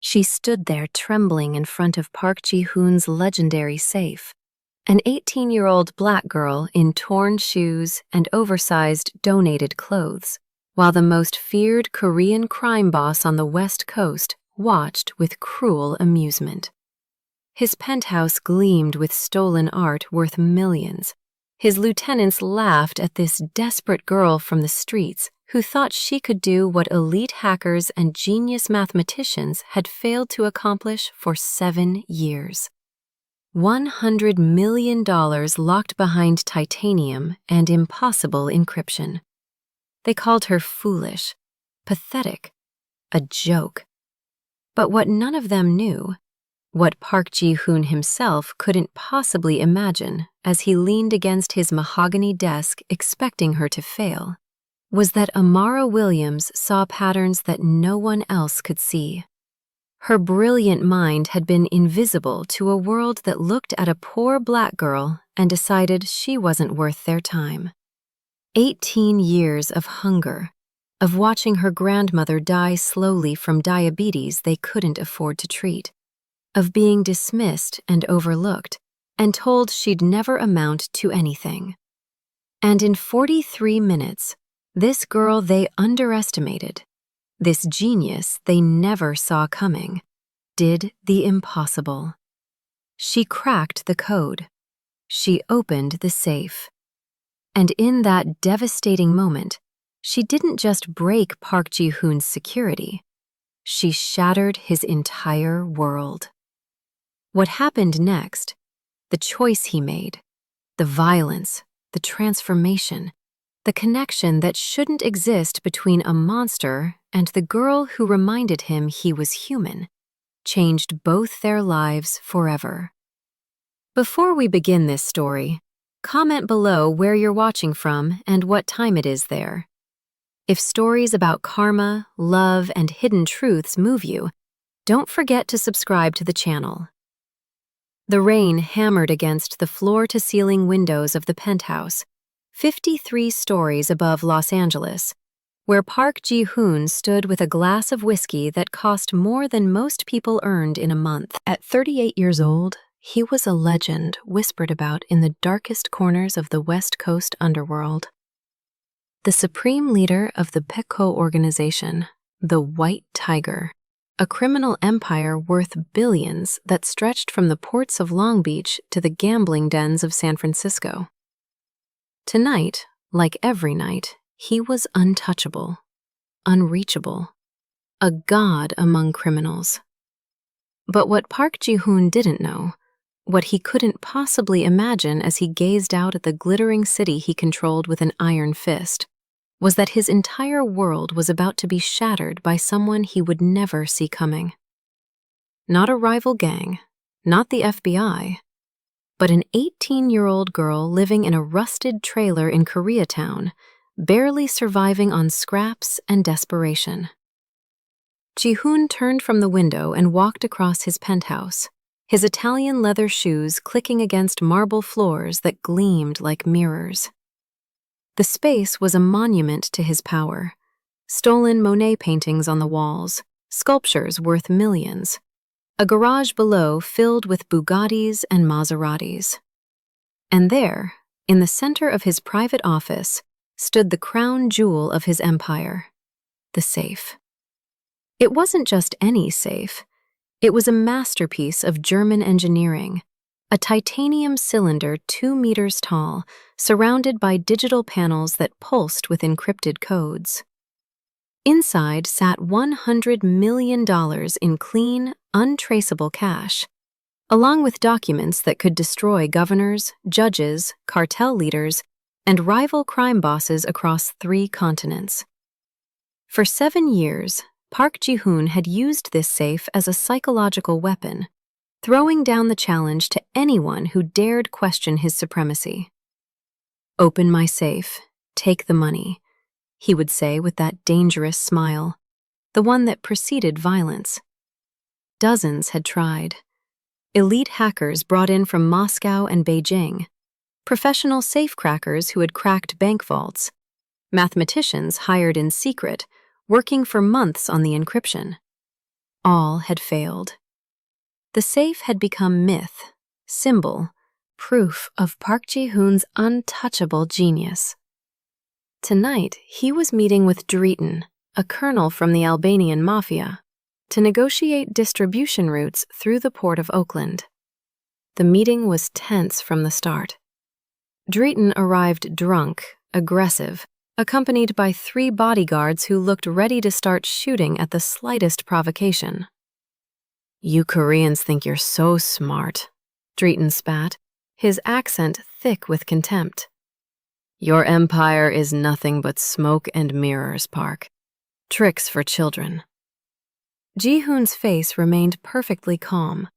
She stood there trembling in front of Park Ji-hoon's legendary safe, an 18-year-old black girl in torn shoes and oversized donated clothes, while the most feared Korean crime boss on the West Coast watched with cruel amusement. His penthouse gleamed with stolen art worth millions. His lieutenants laughed at this desperate girl from the streets who thought she could do what elite hackers and genius mathematicians had failed to accomplish for 7 years. $100 million locked behind titanium and impossible encryption. They called her foolish, pathetic, a joke. But what none of them knew, what Park Ji-hoon himself couldn't possibly imagine as he leaned against his mahogany desk expecting her to fail, was that Amara Williams saw patterns that no one else could see. Her brilliant mind had been invisible to a world that looked at a poor black girl and decided she wasn't worth their time. 18 years of hunger, of watching her grandmother die slowly from diabetes they couldn't afford to treat, of being dismissed and overlooked, and told she'd never amount to anything. And in 43 minutes, this girl they underestimated, this genius they never saw coming, did the impossible. She cracked the code. She opened the safe. And in that devastating moment, she didn't just break Park Ji-hoon's security. She shattered his entire world. What happened next, the choice he made, the violence, the transformation, the connection that shouldn't exist between a monster and the girl who reminded him he was human, changed both their lives forever. Before we begin this story, comment below where you're watching from and what time it is there. If stories about karma, love, and hidden truths move you, don't forget to subscribe to the channel. The rain hammered against the floor-to-ceiling windows of the penthouse, 53 stories above Los Angeles, where Park Ji-hoon stood with a glass of whiskey that cost more than most people earned in a month. At 38 years old, he was a legend whispered about in the darkest corners of the West Coast underworld. The supreme leader of the Peko organization, the White Tiger, a criminal empire worth billions that stretched from the ports of Long Beach to the gambling dens of San Francisco. Tonight, like every night, he was untouchable, unreachable, a god among criminals. But what Park Ji-hoon didn't know, what he couldn't possibly imagine as he gazed out at the glittering city he controlled with an iron fist, was that his entire world was about to be shattered by someone he would never see coming. Not a rival gang, not the FBI, but an 18-year-old girl living in a rusted trailer in Koreatown, barely surviving on scraps and desperation. Ji-hoon turned from the window and walked across his penthouse, his Italian leather shoes clicking against marble floors that gleamed like mirrors. The space was a monument to his power. Stolen Monet paintings on the walls, sculptures worth millions. A garage below filled with Bugattis and Maseratis. And there, in the center of his private office, stood the crown jewel of his empire, the safe. It wasn't just any safe. It was a masterpiece of German engineering, a titanium cylinder 2 meters tall, surrounded by digital panels that pulsed with encrypted codes. Inside sat $100 million in clean, untraceable cash, along with documents that could destroy governors, judges, cartel leaders, and rival crime bosses across 3 continents. For 7 years, Park Ji-hoon had used this safe as a psychological weapon, throwing down the challenge to anyone who dared question his supremacy. "Open my safe, take the money," he would say with that dangerous smile, the one that preceded violence. Dozens had tried. Elite hackers brought in from Moscow and Beijing, professional safecrackers who had cracked bank vaults, mathematicians hired in secret, working for months on the encryption. All had failed. The safe had become myth, symbol, proof of Park Ji-hoon's untouchable genius. Tonight, he was meeting with Dritten, a colonel from the Albanian Mafia, to negotiate distribution routes through the port of Oakland. The meeting was tense from the start. Dritten arrived drunk, aggressive, accompanied by 3 bodyguards who looked ready to start shooting at the slightest provocation. "You Koreans think you're so smart," Dritten spat, his accent thick with contempt. "Your empire is nothing but smoke and mirrors, Park. Tricks for children." Ji-hoon's face remained perfectly calm,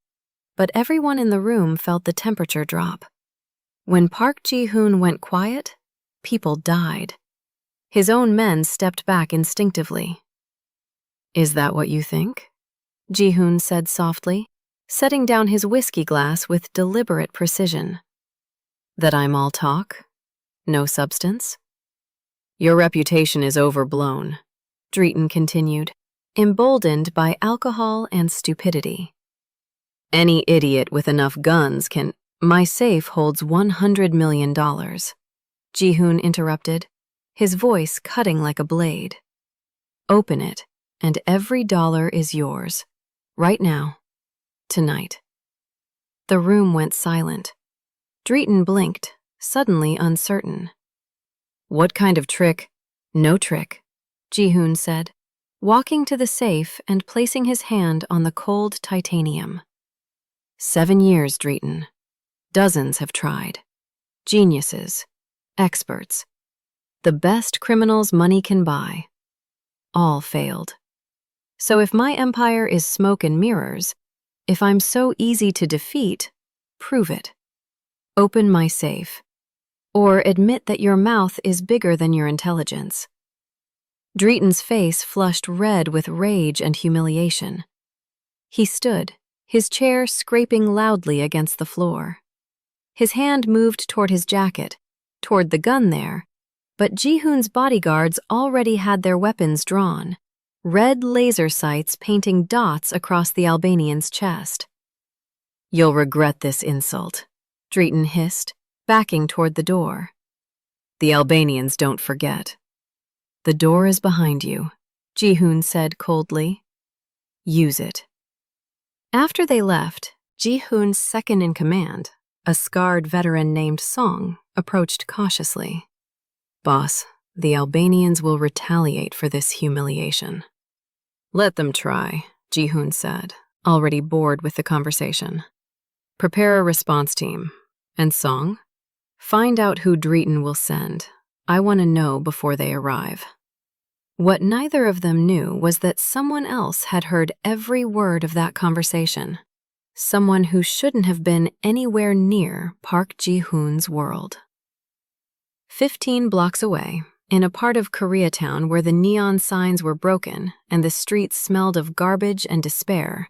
but everyone in the room felt the temperature drop. When Park Ji-hoon went quiet, people died. His own men stepped back instinctively. "Is that what you think?" Ji-hoon said softly, setting down his whiskey glass with deliberate precision. "That I'm all talk? No substance?" "Your reputation is overblown," Dritten continued, emboldened by alcohol and stupidity. "Any idiot with enough guns can—" "My safe holds $100 million, Ji-hoon interrupted, his voice cutting like a blade. "Open it, and every dollar is yours. Right now. Tonight." The room went silent. Dritten blinked, suddenly uncertain. "What kind of trick?" "No trick," Ji-hoon said, walking to the safe and placing his hand on the cold titanium. 7 years, Dritten. Dozens have tried. Geniuses. Experts. The best criminals money can buy. All failed. So if my empire is smoke and mirrors, if I'm so easy to defeat, prove it. Open my safe. Or admit that your mouth is bigger than your intelligence. Dritten's face flushed red with rage and humiliation. He stood, his chair scraping loudly against the floor. His hand moved toward his jacket, toward the gun there, but Ji-hoon's bodyguards already had their weapons drawn, red laser sights painting dots across the Albanian's chest. "You'll regret this insult," Dritten hissed, backing toward the door. "The Albanians don't forget." "The door is behind you," Ji-hoon said coldly. "Use it." After they left, Ji-hoon's second-in-command, a scarred veteran named Song, approached cautiously. "Boss, the Albanians will retaliate for this humiliation." "Let them try," Ji-hoon said, already bored with the conversation. "Prepare a response team. And Song, find out who Dritten will send. I want to know before they arrive." What neither of them knew was that someone else had heard every word of that conversation. Someone who shouldn't have been anywhere near Park Ji-hoon's world. 15 blocks away, in a part of Koreatown where the neon signs were broken and the streets smelled of garbage and despair,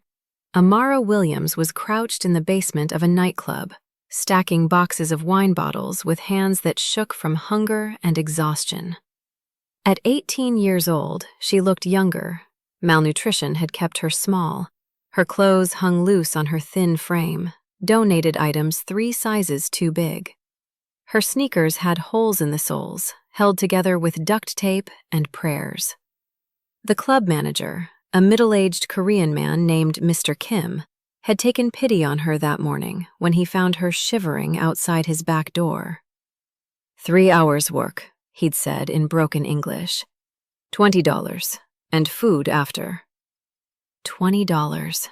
Amara Williams was crouched in the basement of a nightclub, stacking boxes of wine bottles with hands that shook from hunger and exhaustion. At 18 years old, she looked younger. Malnutrition had kept her small. Her clothes hung loose on her thin frame, donated items 3 sizes too big. Her sneakers had holes in the soles, held together with duct tape and prayers. The club manager, a middle-aged Korean man named Mr. Kim, had taken pity on her that morning when he found her shivering outside his back door. 3 hours' work, he'd said in broken English. $20, and food after. $20.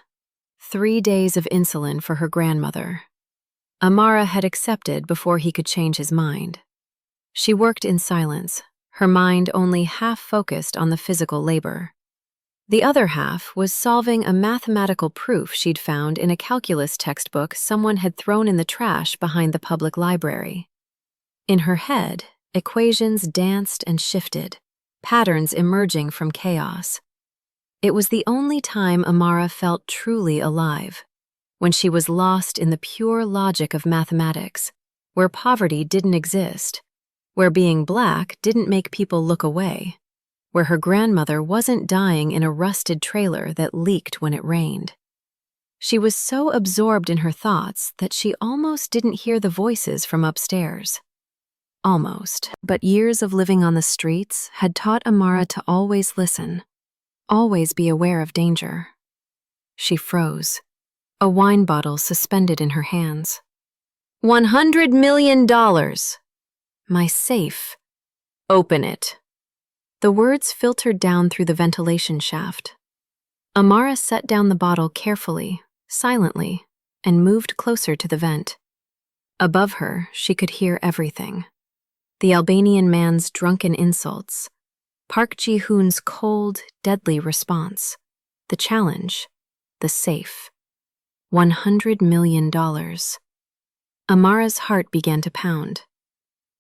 3 days of insulin for her grandmother. Amara had accepted before he could change his mind. She worked in silence, her mind only half focused on the physical labor. The other half was solving a mathematical proof she'd found in a calculus textbook someone had thrown in the trash behind the public library. In her head, equations danced and shifted, patterns emerging from chaos. It was the only time Amara felt truly alive, when she was lost in the pure logic of mathematics, where poverty didn't exist, where being black didn't make people look away, where her grandmother wasn't dying in a rusted trailer that leaked when it rained. She was so absorbed in her thoughts that she almost didn't hear the voices from upstairs. Almost, but years of living on the streets had taught Amara to always listen, always be aware of danger. She froze, a wine bottle suspended in her hands. $100 million! My safe. Open it. The words filtered down through the ventilation shaft. Amara set down the bottle carefully, silently, and moved closer to the vent. Above her, she could hear everything. The Albanian man's drunken insults, Park Ji-hoon's cold, deadly response, the challenge, the safe. $100 million. Amara's heart began to pound.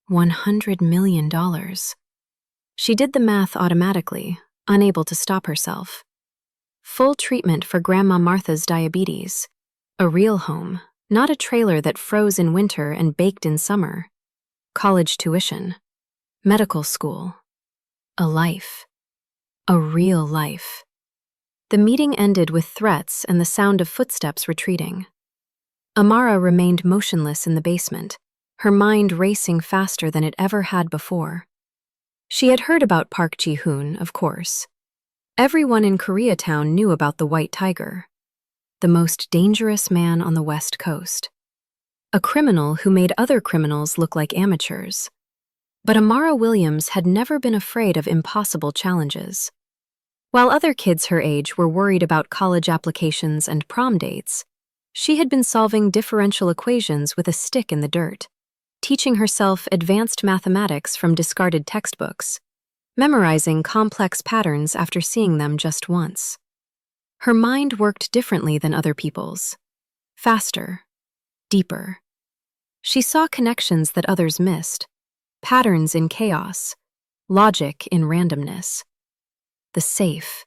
$100 million. She did the math automatically, unable to stop herself. Full treatment for Grandma Martha's diabetes. A real home, not a trailer that froze in winter and baked in summer. College tuition. Medical school. A life. A real life. The meeting ended with threats and the sound of footsteps retreating. Amara remained motionless in the basement, her mind racing faster than it ever had before. She had heard about Park Ji-hoon, of course. Everyone in Koreatown knew about the White Tiger, the most dangerous man on the West Coast. A criminal who made other criminals look like amateurs. But Amara Williams had never been afraid of impossible challenges. While other kids her age were worried about college applications and prom dates, she had been solving differential equations with a stick in the dirt, teaching herself advanced mathematics from discarded textbooks, memorizing complex patterns after seeing them just once. Her mind worked differently than other people's. Faster, deeper. She saw connections that others missed, patterns in chaos, logic in randomness. The safe,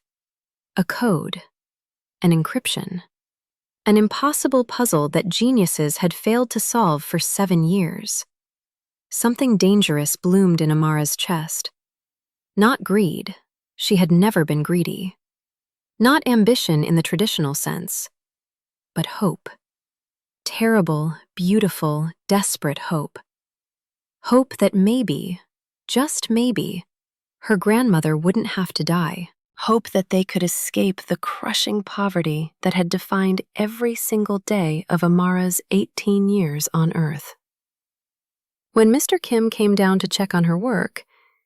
a code, an encryption, an impossible puzzle that geniuses had failed to solve for 7 years. Something dangerous bloomed in Amara's chest. Not greed, she had never been greedy. Not ambition in the traditional sense, but hope. Terrible, beautiful, desperate hope. Hope that maybe, just maybe, her grandmother wouldn't have to die. Hope that they could escape the crushing poverty that had defined every single day of Amara's 18 years on Earth. When Mr. Kim came down to check on her work,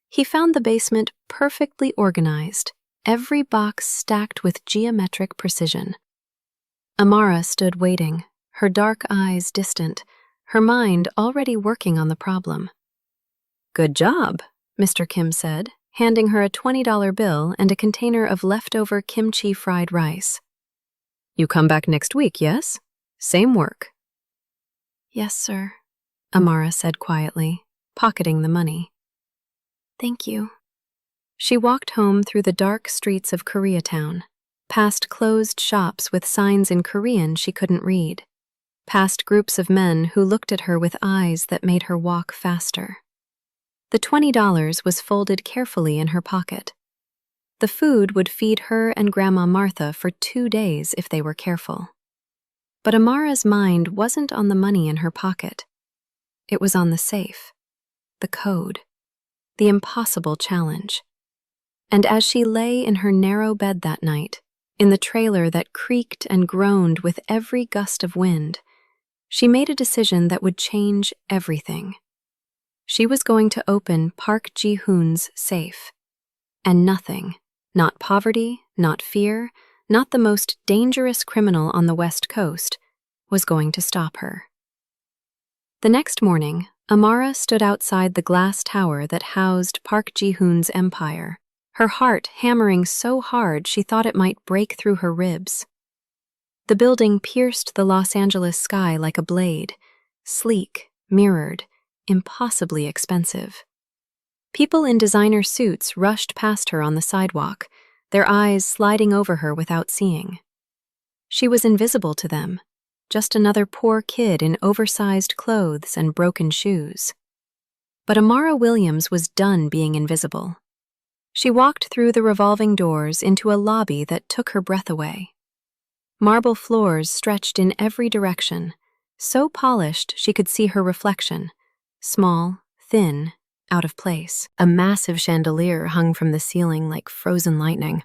he found the basement perfectly organized, every box stacked with geometric precision. Amara stood waiting, her dark eyes distant, her mind already working on the problem. "Good job," Mr. Kim said, handing her a $20 bill and a container of leftover kimchi fried rice. "You come back next week, yes? Same work." "Yes, sir," Amara said quietly, pocketing the money. "Thank you." She walked home through the dark streets of Koreatown, past closed shops with signs in Korean she couldn't read, past groups of men who looked at her with eyes that made her walk faster. The $20 was folded carefully in her pocket. The food would feed her and Grandma Martha for 2 days if they were careful. But Amara's mind wasn't on the money in her pocket. It was on the safe, the code, the impossible challenge. And as she lay in her narrow bed that night, in the trailer that creaked and groaned with every gust of wind, she made a decision that would change everything. She was going to open Park Ji-hoon's safe. And nothing, not poverty, not fear, not the most dangerous criminal on the West Coast, was going to stop her. The next morning, Amara stood outside the glass tower that housed Park Ji-hoon's empire, her heart hammering so hard she thought it might break through her ribs. The building pierced the Los Angeles sky like a blade, sleek, mirrored, impossibly expensive. People in designer suits rushed past her on the sidewalk, their eyes sliding over her without seeing. She was invisible to them, just another poor kid in oversized clothes and broken shoes. But Amara Williams was done being invisible. She walked through the revolving doors into a lobby that took her breath away. Marble floors stretched in every direction, so polished she could see her reflection, small, thin, out of place. A massive chandelier hung from the ceiling like frozen lightning.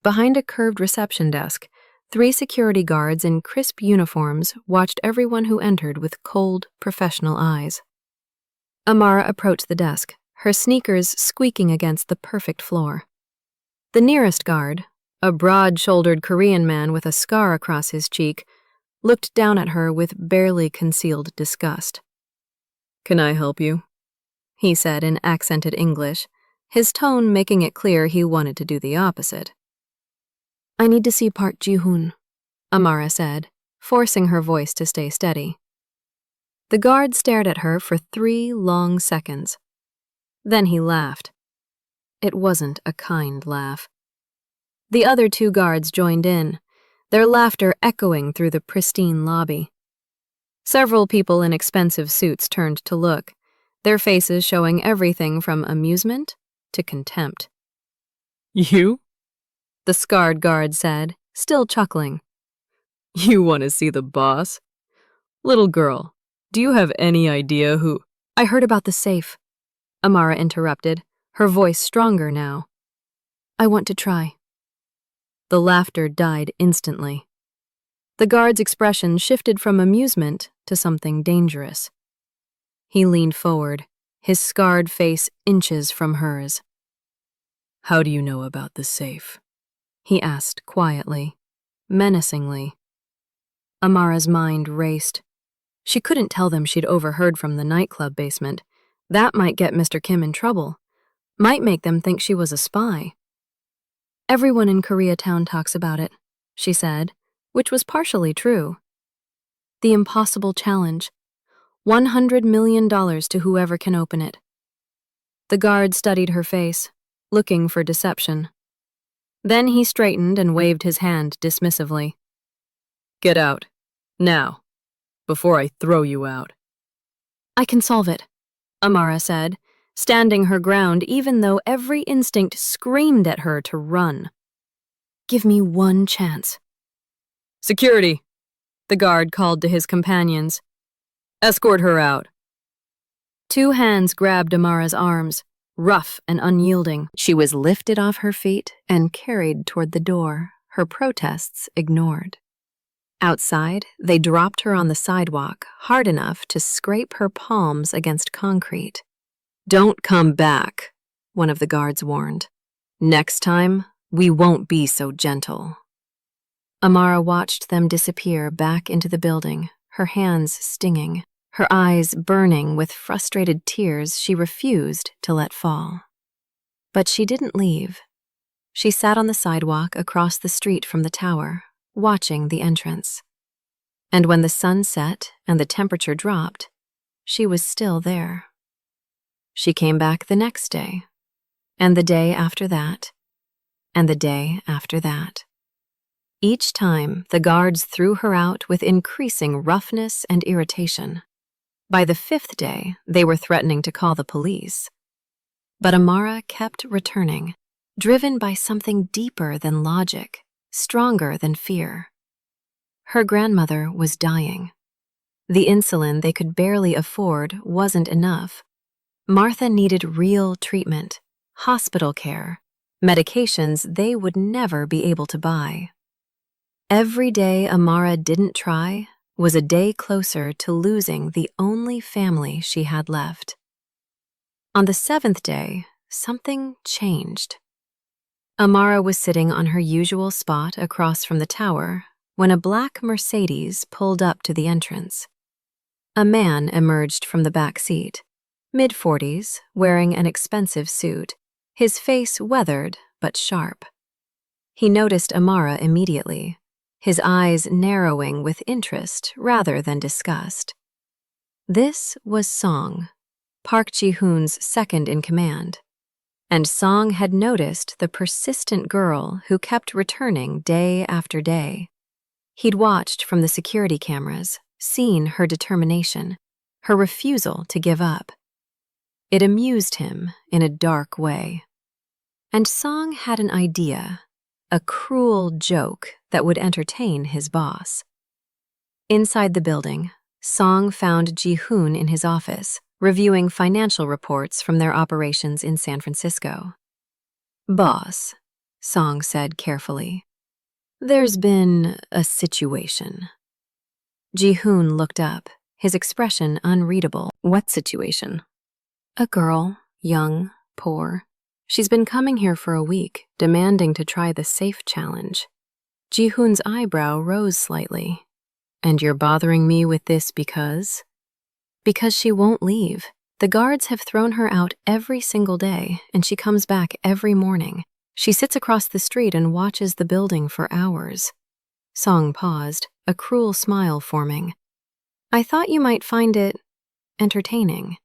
Behind a curved reception desk, 3 security guards in crisp uniforms watched everyone who entered with cold, professional eyes. Amara approached the desk, her sneakers squeaking against the perfect floor. The nearest guard, a broad-shouldered Korean man with a scar across his cheek, looked down at her with barely concealed disgust. "Can I help you?" he said in accented English, his tone making it clear he wanted to do the opposite. "I need to see Park Ji-hoon," Amara said, forcing her voice to stay steady. The guard stared at her for 3 long seconds. Then he laughed. It wasn't a kind laugh. The other 2 guards joined in, their laughter echoing through the pristine lobby. Several people in expensive suits turned to look, their faces showing everything from amusement to contempt. "You?" the scarred guard said, still chuckling. "You want to see the boss? Little girl, do you have any idea who—" "I heard about the safe," Amara interrupted, her voice stronger now. "I want to try." The laughter died instantly. The guard's expression shifted from amusement to something dangerous. He leaned forward, his scarred face inches from hers. "How do you know about the safe?" he asked quietly, menacingly. Amara's mind raced. She couldn't tell them she'd overheard from the nightclub basement. That might get Mr. Kim in trouble, might make them think she was a spy. "Everyone in Koreatown talks about it," she said, which was partially true. "The impossible challenge. $100 million to whoever can open it." The guard studied her face, looking for deception. Then he straightened and waved his hand dismissively. "Get out. Now. Before I throw you out." "I can solve it," Amara said, standing her ground even though every instinct screamed at her to run. "Give me one chance." "Security," the guard called to his companions. "Escort her out." 2 hands grabbed Amara's arms, rough and unyielding. She was lifted off her feet and carried toward the door, her protests ignored. Outside, they dropped her on the sidewalk hard enough to scrape her palms against concrete. "Don't come back," one of the guards warned. "Next time, we won't be so gentle." Amara watched them disappear back into the building, her hands stinging, her eyes burning with frustrated tears she refused to let fall. But she didn't leave. She sat on the sidewalk across the street from the tower, watching the entrance. And when the sun set and the temperature dropped, she was still there. She came back the next day, and the day after that, and the day after that. Each time, the guards threw her out with increasing roughness and irritation. By the 5th day, they were threatening to call the police. But Amara kept returning, driven by something deeper than logic, stronger than fear. Her grandmother was dying. The insulin they could barely afford wasn't enough. Martha needed real treatment, hospital care, medications they would never be able to buy. Every day Amara didn't try was a day closer to losing the only family she had left. On the 7th day, something changed. Amara was sitting on her usual spot across from the tower when a black Mercedes pulled up to the entrance. A man emerged from the back seat, mid-40s, wearing an expensive suit, his face weathered but sharp. He noticed Amara immediately, his eyes narrowing with interest rather than disgust. This was Song, Park Ji-hoon's second-in-command, and Song had noticed the persistent girl who kept returning day after day. He'd watched from the security cameras, seen her determination, her refusal to give up. It amused him in a dark way. And Song had an idea, a cruel joke that would entertain his boss. Inside the building, Song found Ji-hoon in his office, reviewing financial reports from their operations in San Francisco. "Boss," Song said carefully, "there's been a situation." Ji-hoon looked up, his expression unreadable. "What situation?" "A girl, young, poor. She's been coming here for a week, demanding to try the safe challenge." Ji-hoon's eyebrow rose slightly. "And you're bothering me with this because?" "Because she won't leave. The guards have thrown her out every single day, and she comes back every morning. She sits across the street and watches the building for hours." Song paused, a cruel smile forming. "I thought you might find it entertaining."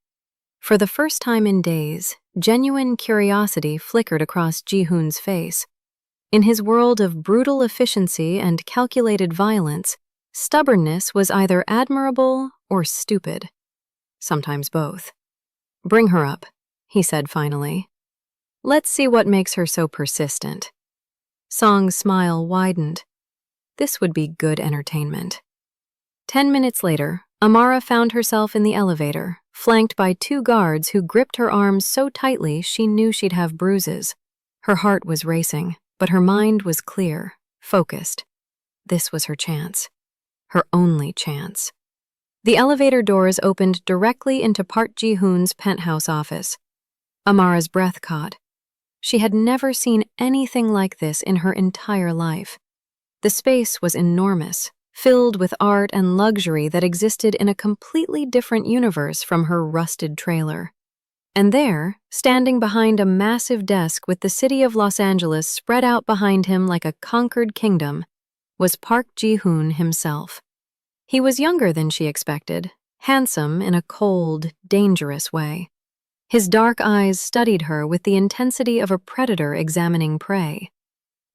For the first time in days, genuine curiosity flickered across Ji-hoon's face. In his world of brutal efficiency and calculated violence, stubbornness was either admirable or stupid. Sometimes both. "Bring her up," he said finally. "Let's see what makes her so persistent." Song's smile widened. This would be good entertainment. 10 minutes later, Amara found herself in the elevator, flanked by 2 guards who gripped her arms so tightly she knew she'd have bruises. Her heart was racing, but her mind was clear, focused. This was her chance. Her only chance. The elevator doors opened directly into Park Ji-hoon's penthouse office. Amara's breath caught. She had never seen anything like this in her entire life. The space was enormous, filled with art and luxury that existed in a completely different universe from her rusted trailer. And there, standing behind a massive desk with the city of Los Angeles spread out behind him like a conquered kingdom, was Park Ji-hoon himself. He was younger than she expected, handsome in a cold, dangerous way. His dark eyes studied her with the intensity of a predator examining prey.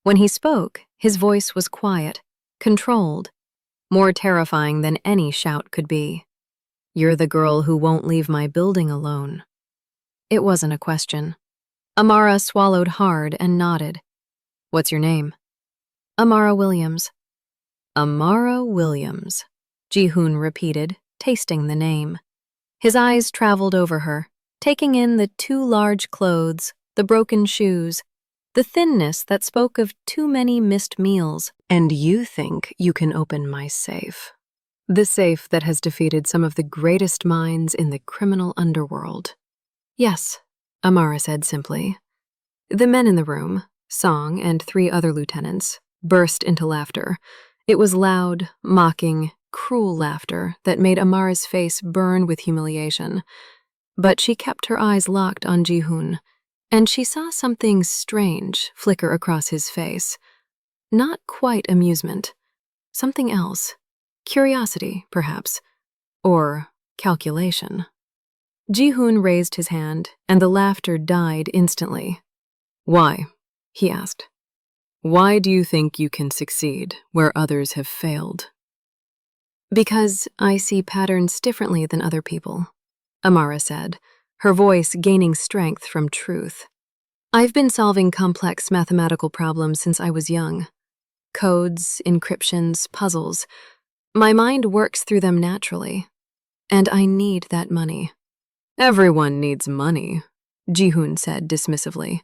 When he spoke, his voice was quiet, controlled, more terrifying than any shout could be. "You're the girl who won't leave my building alone." It wasn't a question. Amara swallowed hard and nodded. "What's your name?" "Amara Williams." "Amara Williams," Ji-hoon repeated, tasting the name. His eyes traveled over her, taking in the 2 large clothes, the broken shoes, the thinness that spoke of too many missed meals. "And you think you can open my safe? The safe that has defeated some of the greatest minds in the criminal underworld." "Yes," Amara said simply. The men in the room, Song and 3 other lieutenants, burst into laughter. It was loud, mocking, cruel laughter that made Amara's face burn with humiliation. But she kept her eyes locked on Ji-hoon, and she saw something strange flicker across his face. Not quite amusement. Something else. Curiosity, perhaps. Or calculation. Ji-hoon raised his hand, and the laughter died instantly. "Why?" he asked. "Why do you think you can succeed where others have failed?" "Because I see patterns differently than other people," Amara said, her voice gaining strength from truth. "I've been solving complex mathematical problems since I was young. Codes, encryptions, puzzles. My mind works through them naturally. And I need that money." "Everyone needs money," Ji-hoon said dismissively.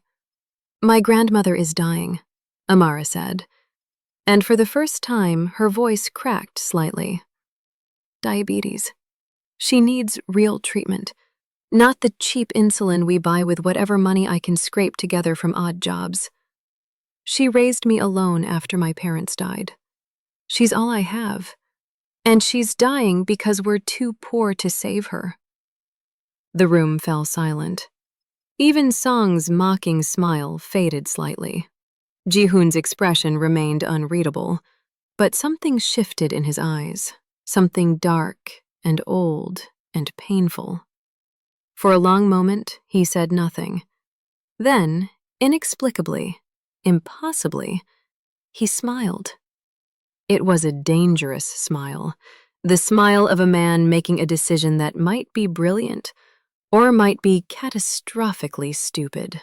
"My grandmother is dying," Amara said, and for the first time her voice cracked slightly. "Diabetes. She needs real treatment, not the cheap insulin we buy with whatever money I can scrape together from odd jobs. She raised me alone after my parents died. She's all I have, and she's dying because we're too poor to save her." The room fell silent. Even Song's mocking smile faded slightly. Ji-hoon's expression remained unreadable, but something shifted in his eyes, something dark and old and painful. For a long moment, he said nothing. Then, inexplicably, impossibly, he smiled. It was a dangerous smile, the smile of a man making a decision that might be brilliant or might be catastrophically stupid.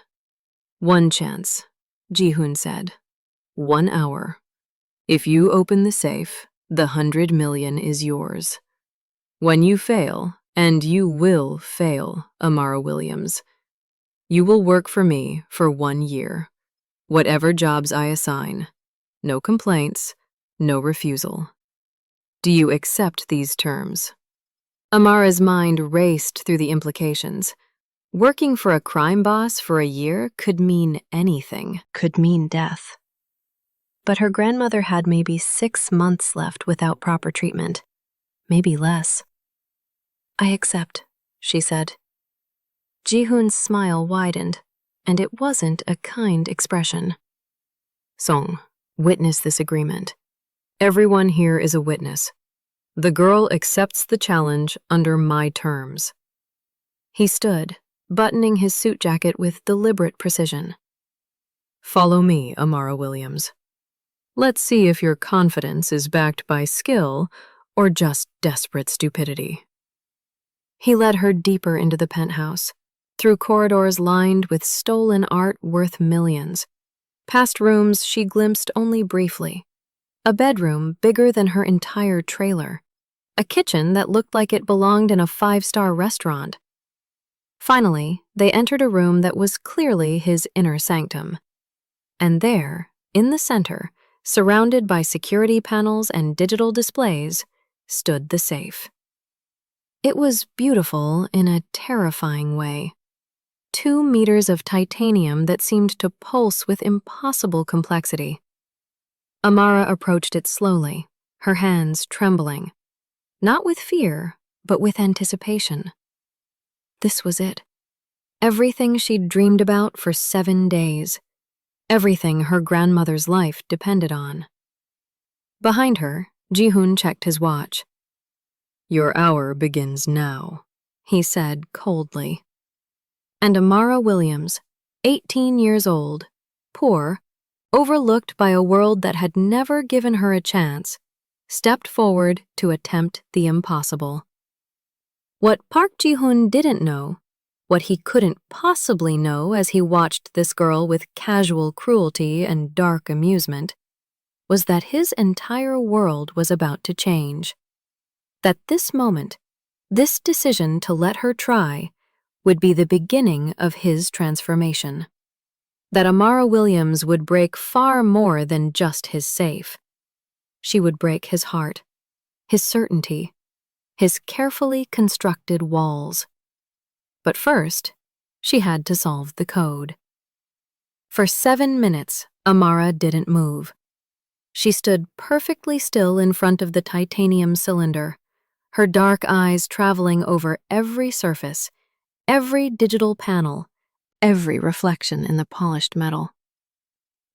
"One chance," Ji-hoon said. "1 hour. If you open the safe, the 100 million is yours. When you fail, and you will fail, Amara Williams, you will work for me for 1 year. Whatever jobs I assign. No complaints, no refusal. Do you accept these terms?" Amara's mind raced through the implications. Working for a crime boss for a year could mean anything, could mean death. But her grandmother had maybe 6 months left without proper treatment, maybe less. "I accept," she said. Ji-hoon's smile widened, and it wasn't a kind expression. "Song, witness this agreement. Everyone here is a witness. The girl accepts the challenge under my terms." He stood, buttoning his suit jacket with deliberate precision. "Follow me, Amara Williams. Let's see if your confidence is backed by skill or just desperate stupidity." He led her deeper into the penthouse, through corridors lined with stolen art worth millions, past rooms she glimpsed only briefly, a bedroom bigger than her entire trailer, a kitchen that looked like it belonged in a 5-star restaurant. Finally, they entered a room that was clearly his inner sanctum. And there, in the center, surrounded by security panels and digital displays, stood the safe. It was beautiful in a terrifying way. 2 meters of titanium that seemed to pulse with impossible complexity. Amara approached it slowly, her hands trembling, not with fear, but with anticipation. This was it. Everything she'd dreamed about for 7 days. Everything her grandmother's life depended on. Behind her, Ji-hoon checked his watch. "Your hour begins now," he said coldly. And Amara Williams, 18 years old, poor, overlooked by a world that had never given her a chance, stepped forward to attempt the impossible. What Park Ji-hoon didn't know, what he couldn't possibly know as he watched this girl with casual cruelty and dark amusement, was that his entire world was about to change. That this moment, this decision to let her try, would be the beginning of his transformation. That Amara Williams would break far more than just his safe. She would break his heart, his certainty, his carefully constructed walls. But first, she had to solve the code. For 7 minutes, Amara didn't move. She stood perfectly still in front of the titanium cylinder, her dark eyes traveling over every surface, every digital panel, every reflection in the polished metal.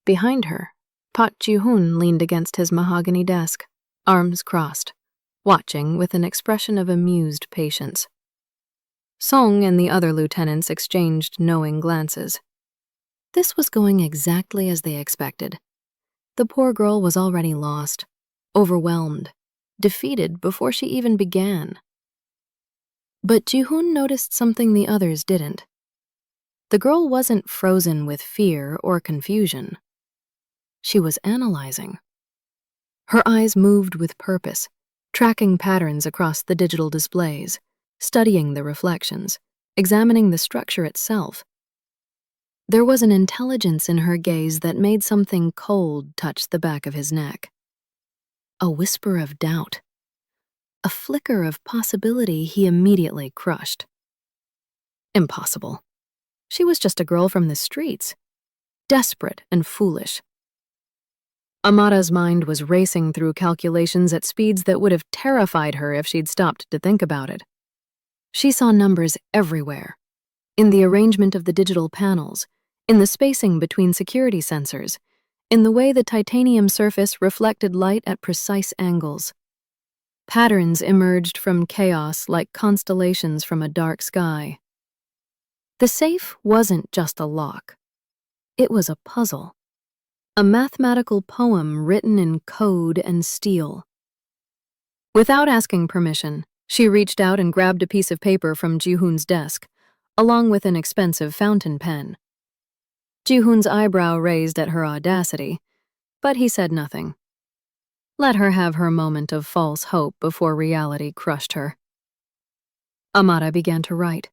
Behind her, Park Ji-hoon leaned against his mahogany desk, arms crossed, watching with an expression of amused patience. Song and the other lieutenants exchanged knowing glances. This was going exactly as they expected. The poor girl was already lost, overwhelmed, defeated before she even began. But Ji-hoon noticed something the others didn't. The girl wasn't frozen with fear or confusion. She was analyzing. Her eyes moved with purpose, tracking patterns across the digital displays, studying the reflections, examining the structure itself. There was an intelligence in her gaze that made something cold touch the back of his neck. A whisper of doubt. A flicker of possibility he immediately crushed. Impossible. She was just a girl from the streets, desperate and foolish. Amara's mind was racing through calculations at speeds that would have terrified her if she'd stopped to think about it. She saw numbers everywhere, in the arrangement of the digital panels, in the spacing between security sensors, in the way the titanium surface reflected light at precise angles. Patterns emerged from chaos like constellations from a dark sky. The safe wasn't just a lock. It was a puzzle, a mathematical poem written in code and steel. Without asking permission, she reached out and grabbed a piece of paper from Ji-hoon's desk, along with an expensive fountain pen. Ji-hoon's eyebrow raised at her audacity, but he said nothing. Let her have her moment of false hope before reality crushed her. Amara began to write.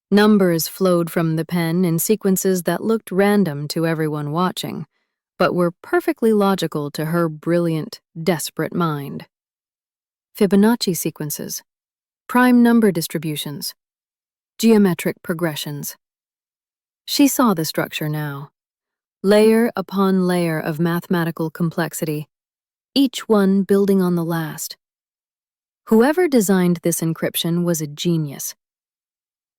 Numbers flowed from the pen in sequences that looked random to everyone watching, but were perfectly logical to her brilliant, desperate mind. Fibonacci sequences, prime number distributions, geometric progressions. She saw the structure now, layer upon layer of mathematical complexity, each one building on the last. Whoever designed this encryption was a genius.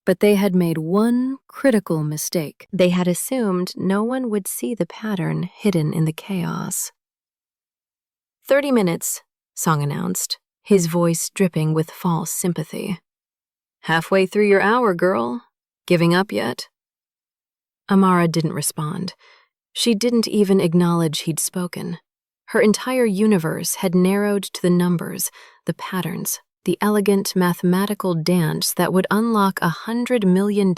But they had made one critical mistake. They had assumed no one would see the pattern hidden in the chaos. 30 minutes, Song announced, his voice dripping with false sympathy. Halfway through your hour, girl. Giving up yet? Amara didn't respond. She didn't even acknowledge he'd spoken. Her entire universe had narrowed to the numbers, the patterns, the elegant mathematical dance that would unlock $100 million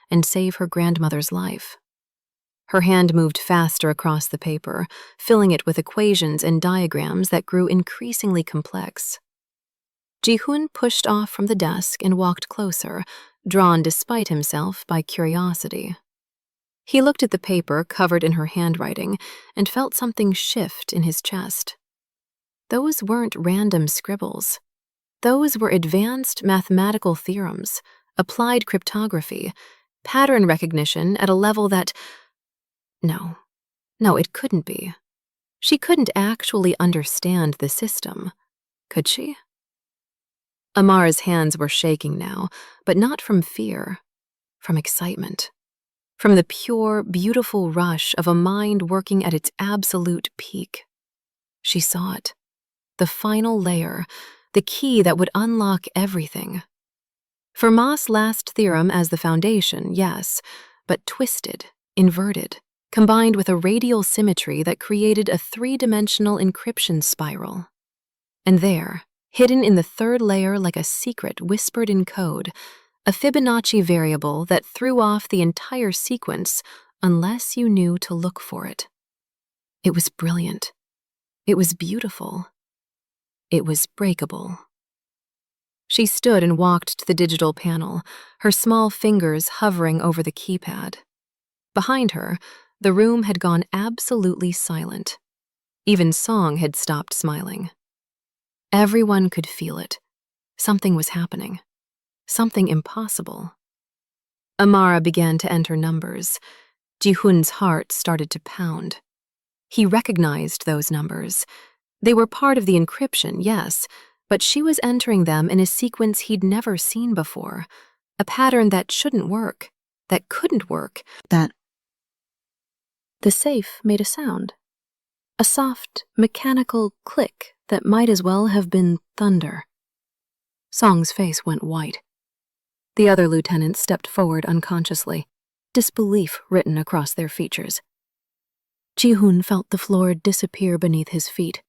and save her grandmother's life. Her hand moved faster across the paper, filling it with equations and diagrams that grew increasingly complex. Ji-hoon pushed off from the desk and walked closer, drawn despite himself by curiosity. He looked at the paper covered in her handwriting and felt something shift in his chest. Those weren't random scribbles. Those were advanced mathematical theorems, applied cryptography, pattern recognition at a level that… No, it couldn't be. She couldn't actually understand the system, could she? Amara's hands were shaking now, but not from fear, from excitement. From the pure, beautiful rush of a mind working at its absolute peak. She saw it. The final layer, the key that would unlock everything. Fermat's last theorem as the foundation, yes, but twisted, inverted, combined with a radial symmetry that created a three-dimensional encryption spiral. And there, hidden in the third layer like a secret whispered in code, a Fibonacci variable that threw off the entire sequence unless you knew to look for it. It was brilliant. It was beautiful. It was breakable. She stood and walked to the digital panel, her small fingers hovering over the keypad. Behind her, the room had gone absolutely silent. Even Song had stopped smiling. Everyone could feel it. Something was happening. Something impossible. Amara began to enter numbers. Ji-hoon's heart started to pound. He recognized those numbers. They were part of the encryption, yes, but she was entering them in a sequence he'd never seen before, a pattern that shouldn't work, that couldn't work, that… The safe made a sound. A soft, mechanical click that might as well have been thunder. Song's face went white. The other lieutenants stepped forward unconsciously, disbelief written across their features. Ji-hoon felt the floor disappear beneath his feet,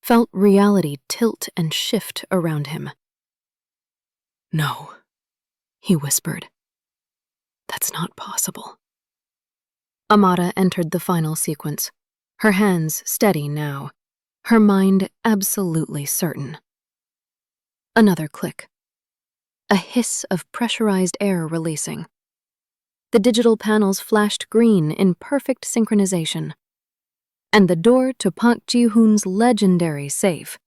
felt reality tilt and shift around him. No, he whispered. That's not possible. Amara entered the final sequence, her hands steady now, her mind absolutely certain. Another click. A hiss of pressurized air releasing. The digital panels flashed green in perfect synchronization. And the door to Park Ji-hoon's legendary safe,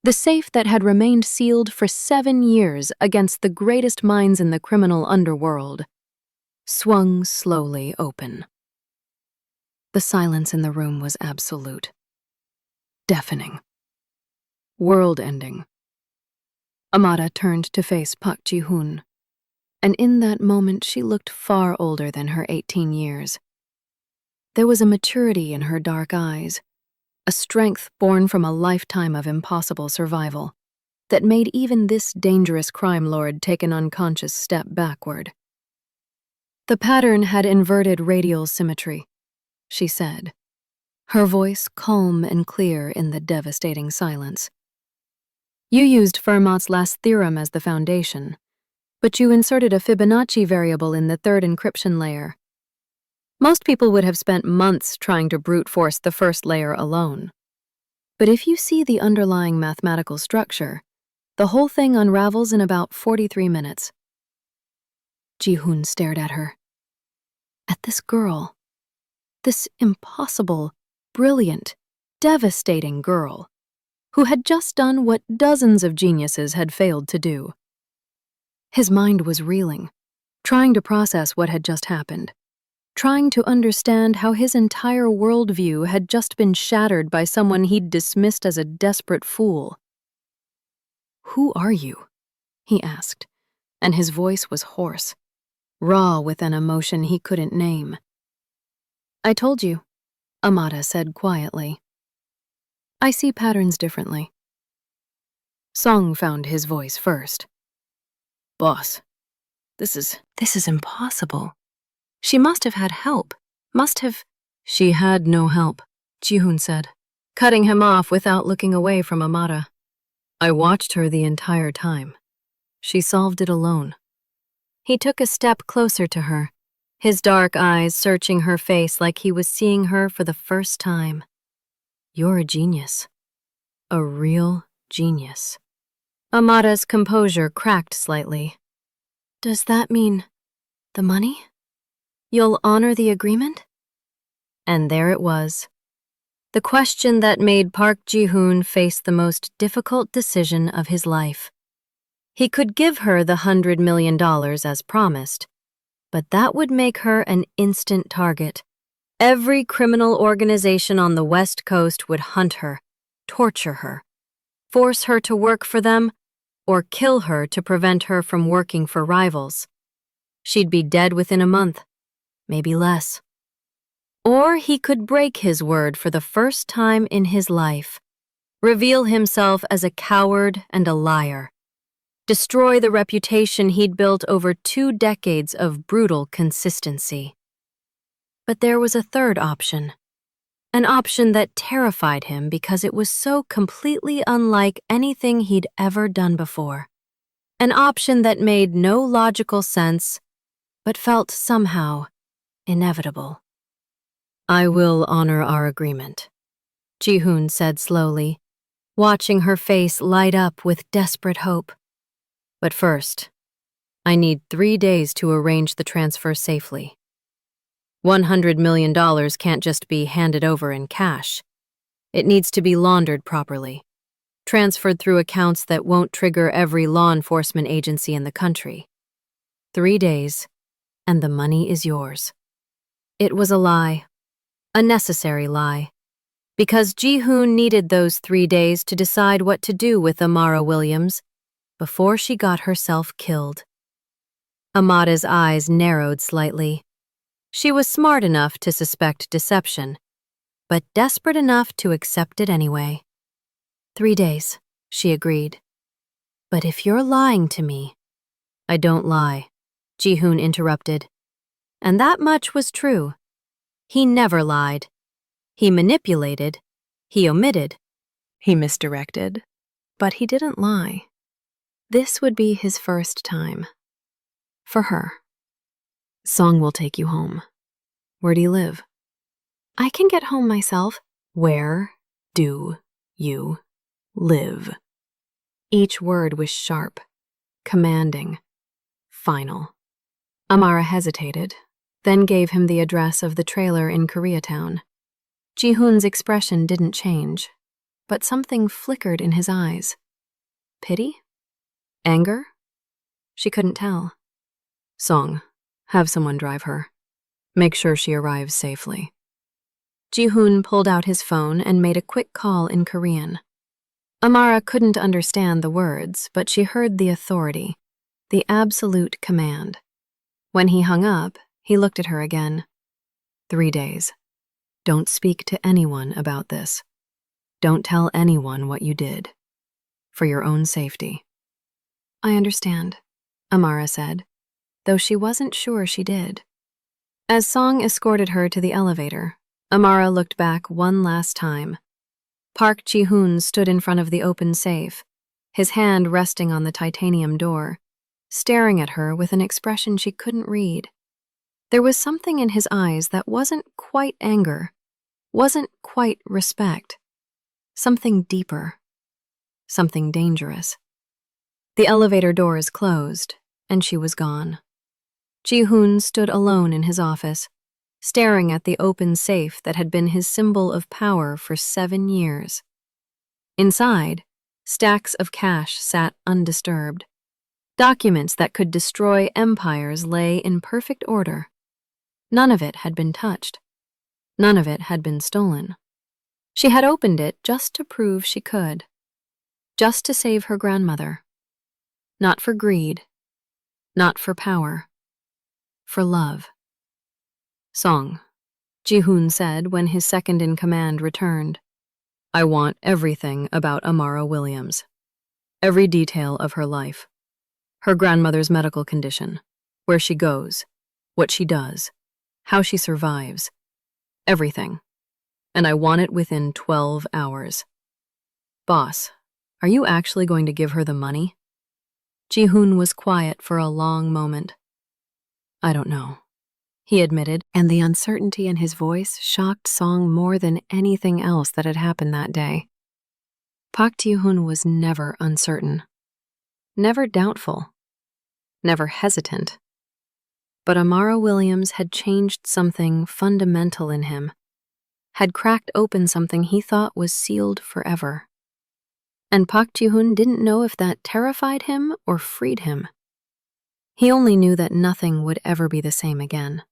the safe that had remained sealed for 7 years against the greatest minds in the criminal underworld, swung slowly open. The silence in the room was absolute. Deafening. World-ending. Amara turned to face Park Ji-hoon, and in that moment she looked far older than her 18 years. There was a maturity in her dark eyes, a strength born from a lifetime of impossible survival that made even this dangerous crime lord take an unconscious step backward. The pattern had inverted radial symmetry, she said, her voice calm and clear in the devastating silence. You used Fermat's last theorem as the foundation, but you inserted a Fibonacci variable in the third encryption layer. Most people would have spent months trying to brute force the first layer alone. But if you see the underlying mathematical structure, the whole thing unravels in about 43 minutes. Ji-hoon stared at her. At this girl. This impossible, brilliant, devastating girl, who had just done what dozens of geniuses had failed to do. His mind was reeling, trying to process what had just happened, trying to understand how his entire worldview had just been shattered by someone he'd dismissed as a desperate fool. "Who are you?" he asked, and his voice was hoarse, raw with an emotion he couldn't name. "I told you," Amada said quietly. "I see patterns differently." Song found his voice first. "Boss, this is impossible. She must have had help. She had no help," Ji-hoon said, cutting him off without looking away from Amada. "I watched her the entire time. She solved it alone." He took a step closer to her, his dark eyes searching her face like he was seeing her for the first time. "You're a genius. A real genius." Amada's composure cracked slightly. "Does that mean the money? You'll honor the agreement?" And there it was. The question that made Park Ji-hoon face the most difficult decision of his life. He could give her the $100 million as promised, but that would make her an instant target. Every criminal organization on the West Coast would hunt her, torture her, force her to work for them, or kill her to prevent her from working for rivals. She'd be dead within a month, maybe less. Or he could break his word for the first time in his life, reveal himself as a coward and a liar, destroy the reputation he'd built over 2 decades of brutal consistency. But there was a third option, an option that terrified him because it was so completely unlike anything he'd ever done before, an option that made no logical sense but felt somehow inevitable. "I will honor our agreement," Ji-hoon said slowly, watching her face light up with desperate hope. "But first, I need 3 days to arrange the transfer safely. $100 million can't just be handed over in cash. It needs to be laundered properly, transferred through accounts that won't trigger every law enforcement agency in the country. 3 days, and the money is yours." It was a lie, a necessary lie, because Ji-hoon needed those 3 days to decide what to do with Amara Williams before she got herself killed. Amada's eyes narrowed slightly. She was smart enough to suspect deception, but desperate enough to accept it anyway. 3 days, she agreed. "But if you're lying to me—" "I don't lie," Ji-hoon interrupted. And that much was true. He never lied. He manipulated. He omitted. He misdirected. But he didn't lie. This would be his first time. For her. "Song will take you home. Where do you live?" "I can get home myself." "Where do you live?" Each word was sharp, commanding, final. Amara hesitated, then gave him the address of the trailer in Koreatown. Ji-hoon's expression didn't change, but something flickered in his eyes. Pity? Anger? She couldn't tell. "Song, have someone drive her. Make sure she arrives safely." Ji-hoon pulled out his phone and made a quick call in Korean. Amara couldn't understand the words, but she heard the authority, the absolute command. When he hung up, he looked at her again. 3 days. Don't speak to anyone about this. Don't tell anyone what you did. For your own safety." "I understand," Amara said, though she wasn't sure she did. As Song escorted her to the elevator, Amara looked back one last time. Park Ji-hoon stood in front of the open safe, his hand resting on the titanium door, staring at her with an expression she couldn't read. There was something in his eyes that wasn't quite anger, wasn't quite respect. Something deeper, something dangerous. The elevator doors closed, and she was gone. Ji-hoon stood alone in his office, staring at the open safe that had been his symbol of power for 7 years. Inside, stacks of cash sat undisturbed. Documents that could destroy empires lay in perfect order. None of it had been touched. None of it had been stolen. She had opened it just to prove she could. Just to save her grandmother. Not for greed. Not for power. For love. Song, Ji-hoon said when his second-in-command returned. I want everything about Amara Williams. Every detail of her life. Her grandmother's medical condition. Where she goes. What she does. How she survives. Everything. And I want it within 12 hours. Boss, are you actually going to give her the money? Ji-hoon was quiet for a long moment. I don't know, he admitted, and the uncertainty in his voice shocked Song more than anything else that had happened that day. Park Ji-hoon was never uncertain, never doubtful, never hesitant. But Amara Williams had changed something fundamental in him, had cracked open something he thought was sealed forever. And Park Ji-hoon didn't know if that terrified him or freed him. He only knew that nothing would ever be the same again.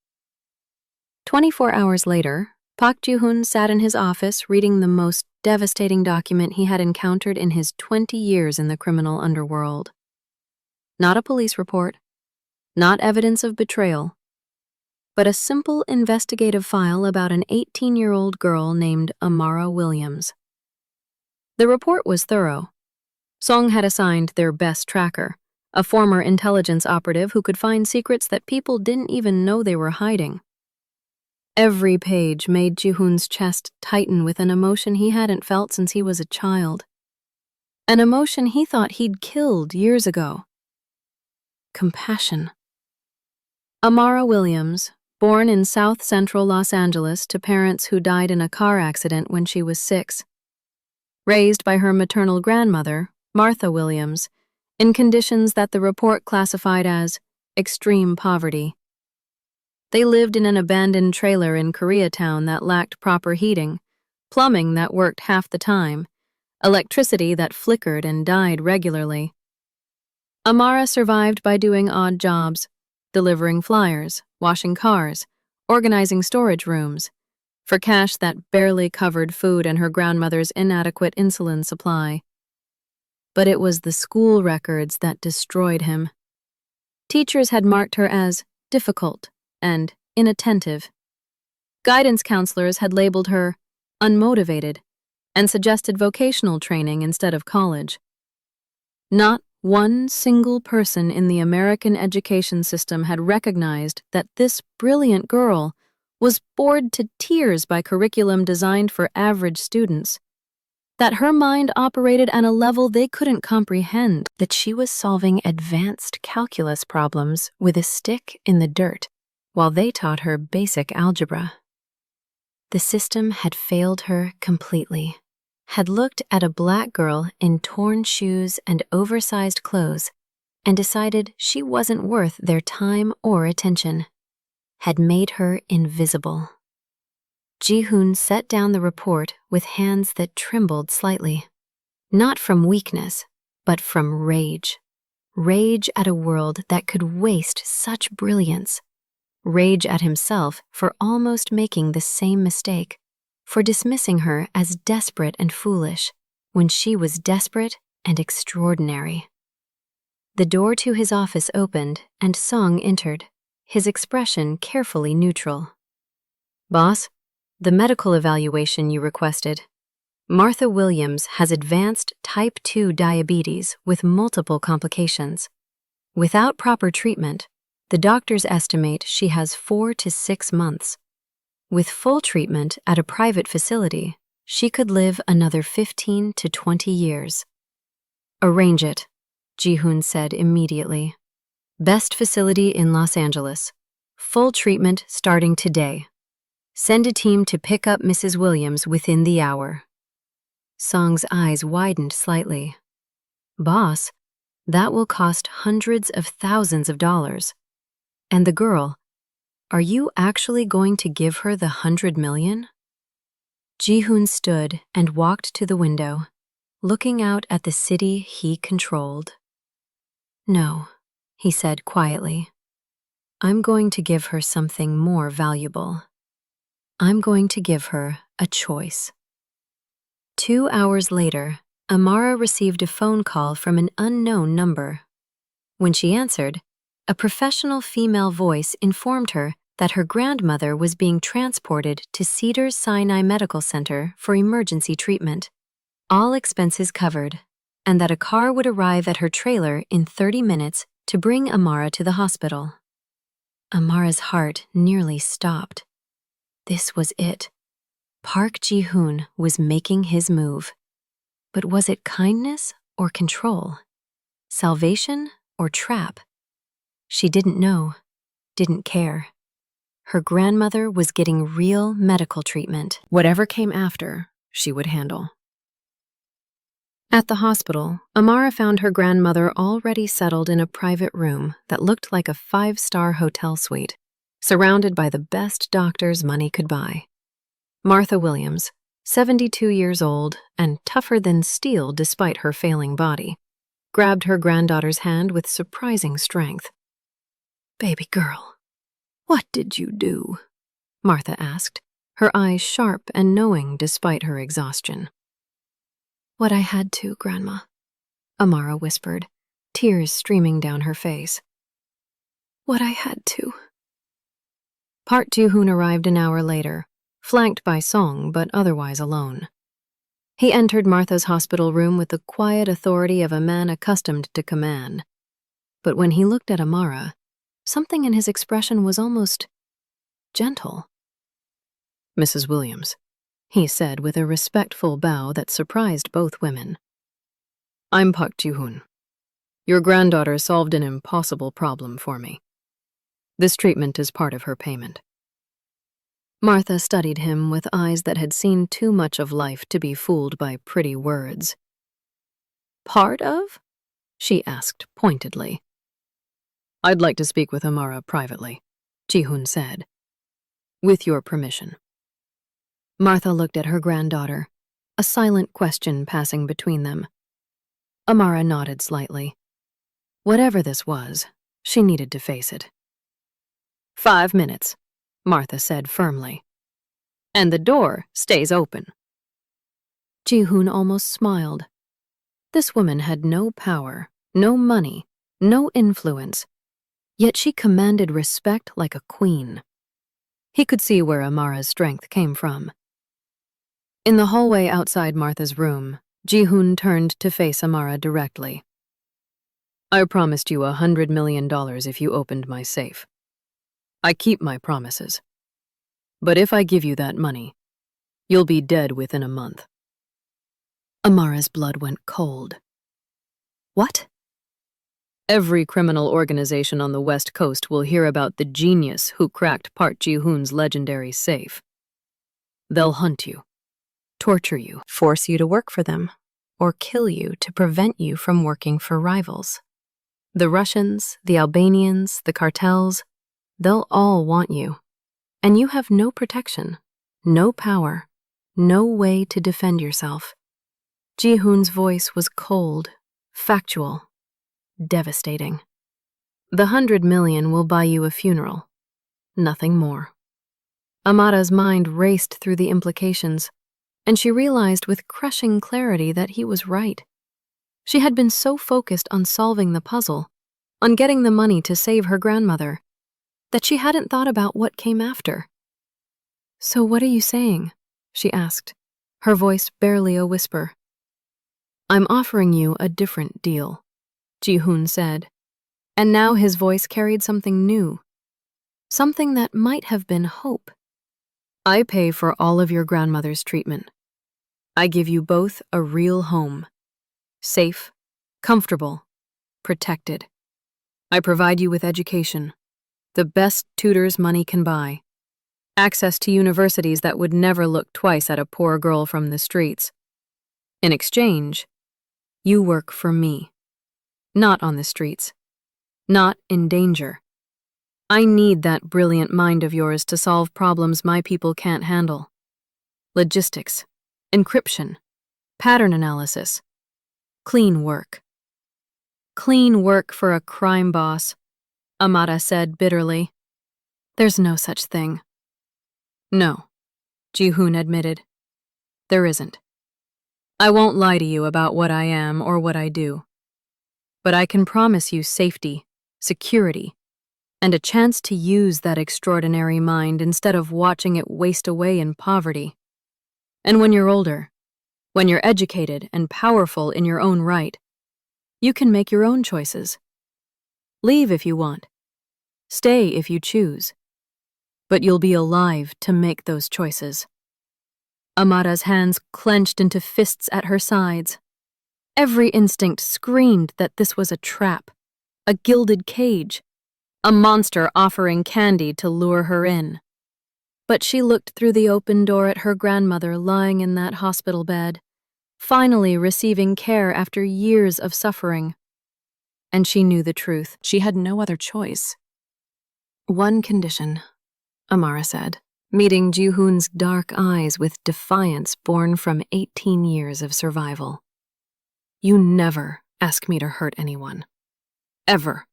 24 hours later, Park Ji-hoon sat in his office reading the most devastating document he had encountered in his 20 years in the criminal underworld. Not a police report, not evidence of betrayal, but a simple investigative file about an 18-year-old girl named Amara Williams. The report was thorough. Song had assigned their best tracker, a former intelligence operative who could find secrets that people didn't even know they were hiding. Every page made Ji-hoon's chest tighten with an emotion he hadn't felt since he was a child. An emotion he thought he'd killed years ago. Compassion. Amara Williams, born in south-central Los Angeles to parents who died in a car accident when she was 6. Raised by her maternal grandmother, Martha Williams, in conditions that the report classified as extreme poverty. They lived in an abandoned trailer in Koreatown that lacked proper heating, plumbing that worked half the time, electricity that flickered and died regularly. Amara survived by doing odd jobs, delivering flyers, washing cars, organizing storage rooms, for cash that barely covered food and her grandmother's inadequate insulin supply. But it was the school records that destroyed him. Teachers had marked her as difficult and inattentive. Guidance counselors had labeled her unmotivated and suggested vocational training instead of college. Not one single person in the American education system had recognized that this brilliant girl was bored to tears by curriculum designed for average students, that her mind operated at a level they couldn't comprehend, that she was solving advanced calculus problems with a stick in the dirt while they taught her basic algebra. The system had failed her completely, had looked at a black girl in torn shoes and oversized clothes and decided she wasn't worth their time or attention, had made her invisible. Ji-hoon set down the report with hands that trembled slightly, not from weakness, but from rage. Rage at a world that could waste such brilliance. Rage at himself for almost making the same mistake, for dismissing her as desperate and foolish when she was desperate and extraordinary. The door to his office opened and Song entered, his expression carefully neutral. Boss, the medical evaluation you requested. Martha Williams has advanced type 2 diabetes with multiple complications. Without proper treatment, the doctors estimate she has 4 to 6 months. With full treatment at a private facility, she could live another 15 to 20 years. Arrange it, Ji-hoon said immediately. Best facility in Los Angeles. Full treatment starting today. Send a team to pick up Mrs. Williams within the hour. Song's eyes widened slightly. Boss, that will cost hundreds of thousands of dollars. And the girl, are you actually going to give her the 100 million? Ji-hoon stood and walked to the window, looking out at the city he controlled. No, he said quietly. I'm going to give her something more valuable. I'm going to give her a choice. 2 hours later, Amara received a phone call from an unknown number. When she answered, a professional female voice informed her that her grandmother was being transported to Cedars-Sinai Medical Center for emergency treatment, all expenses covered, and that a car would arrive at her trailer in 30 minutes to bring Amara to the hospital. Amara's heart nearly stopped. This was it. Park Ji-hoon was making his move. But was it kindness or control? Salvation or trap? She didn't know, didn't care. Her grandmother was getting real medical treatment. Whatever came after, she would handle. At the hospital, Amara found her grandmother already settled in a private room that looked like a 5-star hotel suite, surrounded by the best doctors money could buy. Martha Williams, 72 years old and tougher than steel despite her failing body, grabbed her granddaughter's hand with surprising strength. "Baby girl, what did you do?" Martha asked, her eyes sharp and knowing despite her exhaustion. "What I had to, Grandma," Amara whispered, tears streaming down her face. "What I had to." Park Ji-hoon arrived an hour later, flanked by Song but otherwise alone. He entered Martha's hospital room with the quiet authority of a man accustomed to command. But when he looked at Amara, something in his expression was almost gentle. "Mrs. Williams," he said with a respectful bow that surprised both women. "I'm Park Ji-hoon. Your granddaughter solved an impossible problem for me. This treatment is part of her payment." Martha studied him with eyes that had seen too much of life to be fooled by pretty words. "Part of?" she asked pointedly. "I'd like to speak with Amara privately," Ji-hoon said. "With your permission." Martha looked at her granddaughter, a silent question passing between them. Amara nodded slightly. Whatever this was, she needed to face it. 5 minutes, Martha said firmly. "And the door stays open." Ji-hoon almost smiled. This woman had no power, no money, no influence, yet she commanded respect like a queen. He could see where Amara's strength came from. In the hallway outside Martha's room, Ji-hoon turned to face Amara directly. "I promised you $100 million if you opened my safe. I keep my promises. But if I give you that money, you'll be dead within a month." Amara's blood went cold. "What?" "Every criminal organization on the West Coast will hear about the genius who cracked Park Ji-hoon's legendary safe. They'll hunt you, torture you, force you to work for them, or kill you to prevent you from working for rivals. The Russians, the Albanians, the cartels, they'll all want you. And you have no protection, no power, no way to defend yourself." Ji-hoon's voice was cold, factual, devastating. "The 100 million will buy you a funeral, nothing more." Amara's mind raced through the implications, and she realized with crushing clarity that he was right. She had been so focused on solving the puzzle, on getting the money to save her grandmother, that she hadn't thought about what came after. "So what are you saying?" she asked, her voice barely a whisper. "I'm offering you a different deal," Ji-hoon said, and now his voice carried something new, something that might have been hope. "I pay for all of your grandmother's treatment. I give you both a real home, safe, comfortable, protected. I provide you with education, The best tutors money can buy. Access to universities that would never look twice at a poor girl from the streets. In exchange, you work for me. Not on the streets. Not in danger. I need that brilliant mind of yours to solve problems my people can't handle. Logistics, encryption, pattern analysis. Clean work. Clean work for a crime boss, Amara said bitterly. There's no such thing. No, Ji-hoon admitted. There isn't. I won't lie to you about what I am or what I do. But I can promise you safety, security, and a chance to use that extraordinary mind instead of watching it waste away in poverty. And when you're older, when you're educated and powerful in your own right, you can make your own choices. Leave if you want. Stay if you choose. But you'll be alive to make those choices. Amara's hands clenched into fists at her sides. Every instinct screamed that this was a trap, a gilded cage, a monster offering candy to lure her in. But she looked through the open door at her grandmother lying in that hospital bed, finally receiving care after years of suffering. And she knew the truth. She had no other choice. One condition, Amara said, meeting Ji-hoon's dark eyes with defiance born from 18 years of survival. You never ask me to hurt anyone. Ever.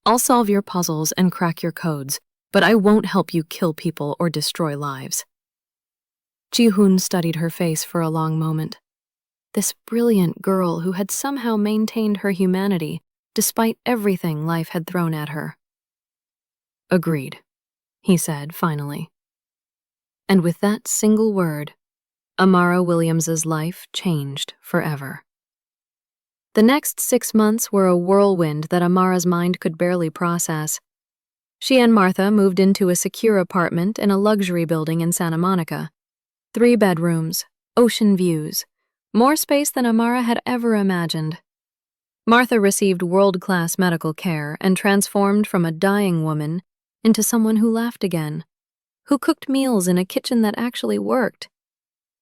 I'll solve your puzzles and crack your codes, but I won't help you kill people or destroy lives. Ji-hoon studied her face for a long moment. This brilliant girl who had somehow maintained her humanity despite everything life had thrown at her. Agreed, he said finally. And with that single word, Amara Williams's life changed forever. The next 6 months were a whirlwind that Amara's mind could barely process. She and Martha moved into a secure apartment in a luxury building in Santa Monica. 3 bedrooms, ocean views, more space than Amara had ever imagined. Martha received world-class medical care and transformed from a dying woman into someone who laughed again, who cooked meals in a kitchen that actually worked,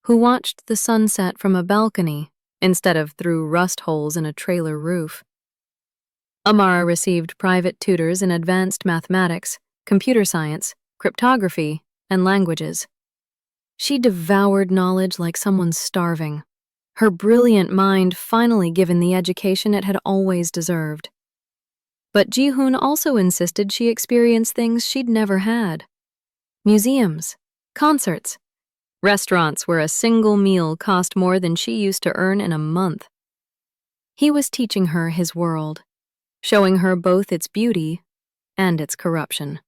who watched the sunset from a balcony instead of through rust holes in a trailer roof. Amara received private tutors in advanced mathematics, computer science, cryptography, and languages. She devoured knowledge like someone starving, her brilliant mind finally given the education it had always deserved. But Ji-hoon also insisted she experience things she'd never had. Museums, concerts, restaurants where a single meal cost more than she used to earn in a month. He was teaching her his world, showing her both its beauty and its corruption.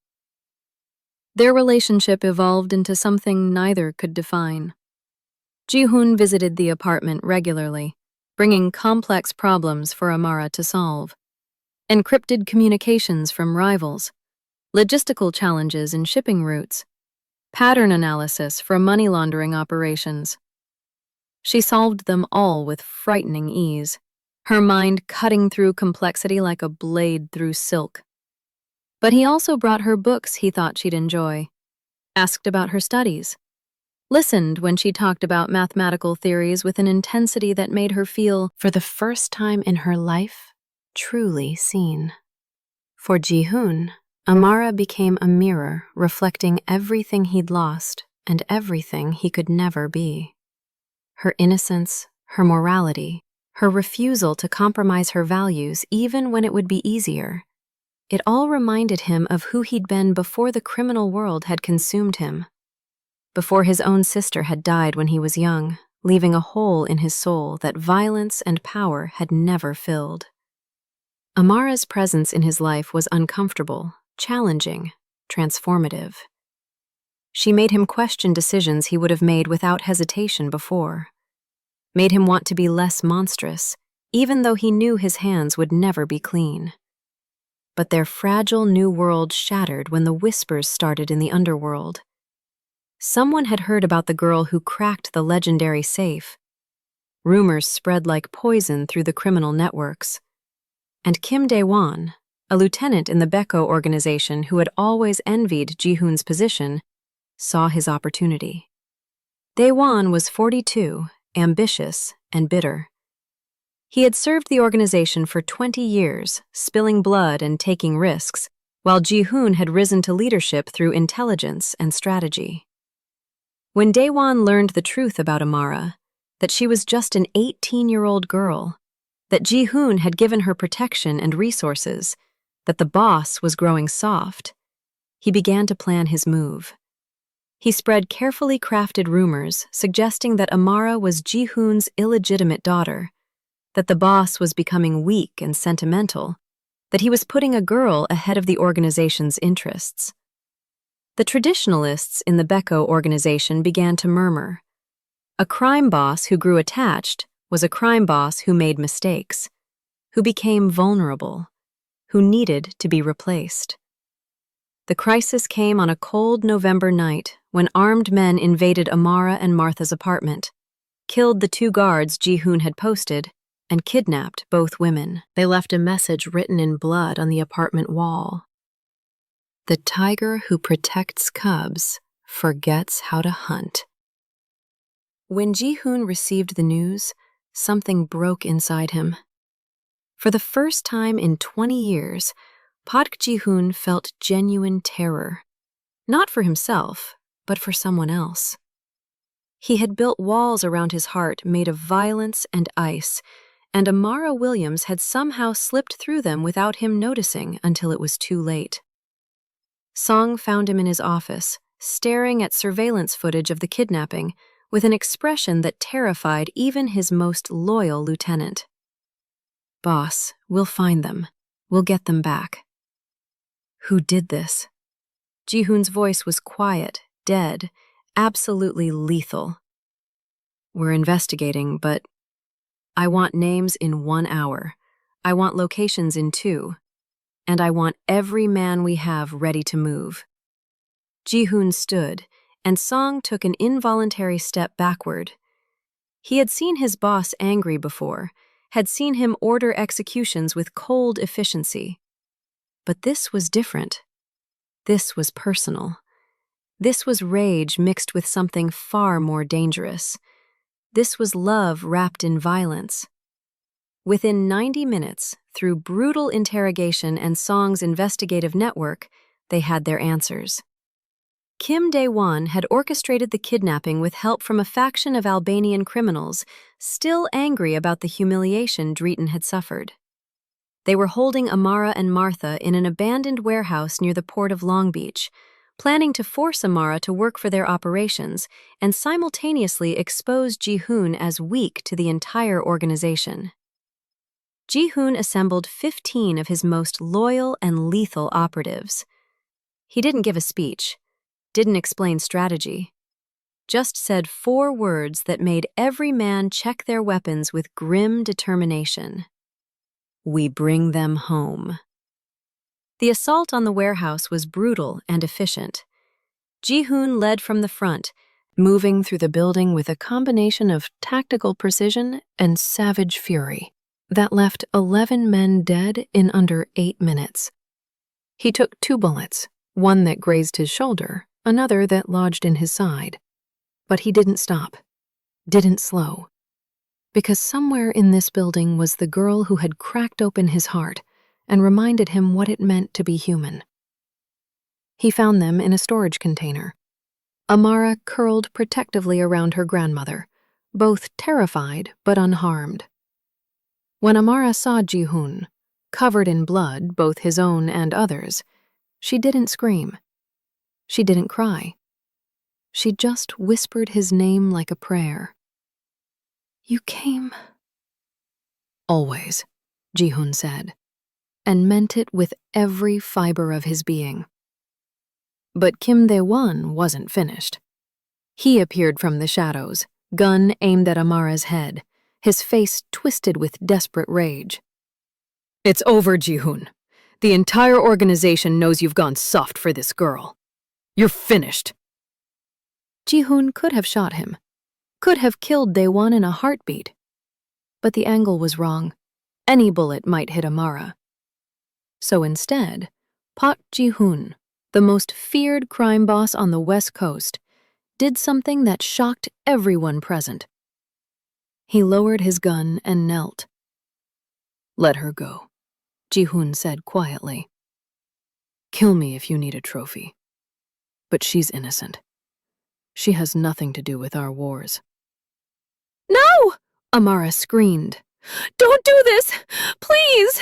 Their relationship evolved into something neither could define. Ji-hoon visited the apartment regularly, bringing complex problems for Amara to solve. Encrypted communications from rivals, logistical challenges in shipping routes, pattern analysis for money laundering operations. She solved them all with frightening ease, her mind cutting through complexity like a blade through silk. But he also brought her books he thought she'd enjoy, asked about her studies, listened when she talked about mathematical theories with an intensity that made her feel, for the first time in her life, truly seen. For Ji-hoon, Amara became a mirror reflecting everything he'd lost and everything he could never be. Her innocence, her morality, her refusal to compromise her values even when it would be easier. It all reminded him of who he'd been before the criminal world had consumed him, before his own sister had died when he was young, leaving a hole in his soul that violence and power had never filled. Amara's presence in his life was uncomfortable, challenging, transformative. She made him question decisions he would have made without hesitation before, made him want to be less monstrous, even though he knew his hands would never be clean. But their fragile new world shattered when the whispers started in the underworld. Someone had heard about the girl who cracked the legendary safe. Rumors spread like poison through the criminal networks. And Kim Dae-won, a lieutenant in the Beko organization who had always envied Ji-hoon's position, saw his opportunity. Dae-won was 42, ambitious, and bitter. He had served the organization for 20 years, spilling blood and taking risks, while Ji-hoon had risen to leadership through intelligence and strategy. When Dae-won learned the truth about Amara, that she was just an 18-year-old girl, that Ji-hoon had given her protection and resources, that the boss was growing soft, he began to plan his move. He spread carefully crafted rumors suggesting that Amara was Ji-hoon's illegitimate daughter, that the boss was becoming weak and sentimental, that he was putting a girl ahead of the organization's interests. The traditionalists in the Beko organization began to murmur. A crime boss who grew attached was a crime boss who made mistakes, who became vulnerable, who needed to be replaced. The crisis came on a cold November night when armed men invaded Amara and Martha's apartment, killed the 2 guards Ji-hoon had posted, and kidnapped both women. They left a message written in blood on the apartment wall. The tiger who protects cubs forgets how to hunt. When Ji-hoon received the news, something broke inside him. For the first time in 20 years, Park Ji-hoon felt genuine terror, not for himself, but for someone else. He had built walls around his heart made of violence and ice, and Amara Williams had somehow slipped through them without him noticing until it was too late. Song found him in his office, staring at surveillance footage of the kidnapping, with an expression that terrified even his most loyal lieutenant. "Boss, we'll find them. We'll get them back." Who did this? Ji-hoon's voice was quiet, dead, absolutely lethal. "We're investigating, but I want names in 1 hour. I want locations in 2. And I want every man we have ready to move." Ji-hoon stood, and Song took an involuntary step backward. He had seen his boss angry before, had seen him order executions with cold efficiency. But this was different. This was personal. This was rage mixed with something far more dangerous. This was love wrapped in violence. Within 90 minutes, through brutal interrogation and Song's investigative network, they had their answers. Kim Dae-won had orchestrated the kidnapping with help from a faction of Albanian criminals, still angry about the humiliation Drayton had suffered. They were holding Amara and Martha in an abandoned warehouse near the port of Long Beach, planning to force Amara to work for their operations and simultaneously expose Ji-hoon as weak to the entire organization. Ji-hoon assembled 15 of his most loyal and lethal operatives. He didn't give a speech, didn't explain strategy, just said 4 words that made every man check their weapons with grim determination. "We bring them home." The assault on the warehouse was brutal and efficient. Ji-hoon led from the front, moving through the building with a combination of tactical precision and savage fury that left 11 men dead in under 8 minutes. He took 2 bullets, one that grazed his shoulder, another that lodged in his side. But he didn't stop, didn't slow, because somewhere in this building was the girl who had cracked open his heart and reminded him what it meant to be human. He found them in a storage container. Amara curled protectively around her grandmother, both terrified but unharmed. When Amara saw Ji-hoon, covered in blood, both his own and others, she didn't scream. She didn't cry. She just whispered his name like a prayer. "You came." "Always," Ji-hoon said, and meant it with every fiber of his being. But Kim Dae-won wasn't finished. He appeared from the shadows, gun aimed at Amara's head, his face twisted with desperate rage. "It's over, Ji-hoon. The entire organization knows you've gone soft for this girl. You're finished." Ji-hoon could have shot him, could have killed Dae-won in a heartbeat. But the angle was wrong. Any bullet might hit Amara. So instead, Park Ji-hoon, the most feared crime boss on the West Coast, did something that shocked everyone present. He lowered his gun and knelt. "Let her go," Ji-hoon said quietly. "Kill me if you need a trophy. But she's innocent. She has nothing to do with our wars." "No!" Amara screamed. "Don't do this! Please!"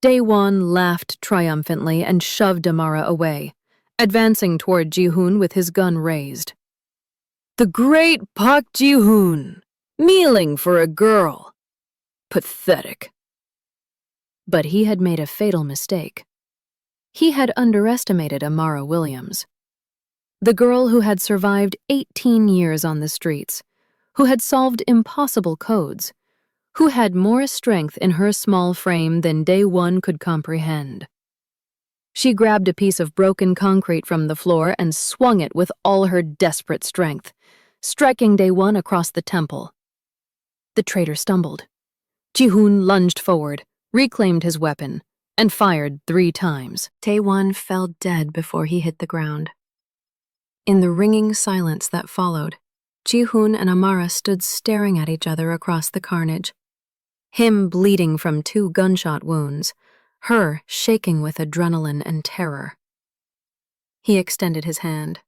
Daewon laughed triumphantly and shoved Amara away, advancing toward Ji-hoon with his gun raised. "The great Park Ji-hoon, kneeling for a girl. Pathetic." But he had made a fatal mistake. He had underestimated Amara Williams, the girl who had survived 18 years on the streets, who had solved impossible codes, who had more strength in her small frame than Daewon could comprehend. She grabbed a piece of broken concrete from the floor and swung it with all her desperate strength, striking Daewon across the temple. The traitor stumbled. Ji-hoon lunged forward, reclaimed his weapon, and fired 3 times. Daewon fell dead before he hit the ground. In the ringing silence that followed, Ji-hoon and Amara stood staring at each other across the carnage. Him bleeding from 2 gunshot wounds, her shaking with adrenaline and terror. He extended his hand.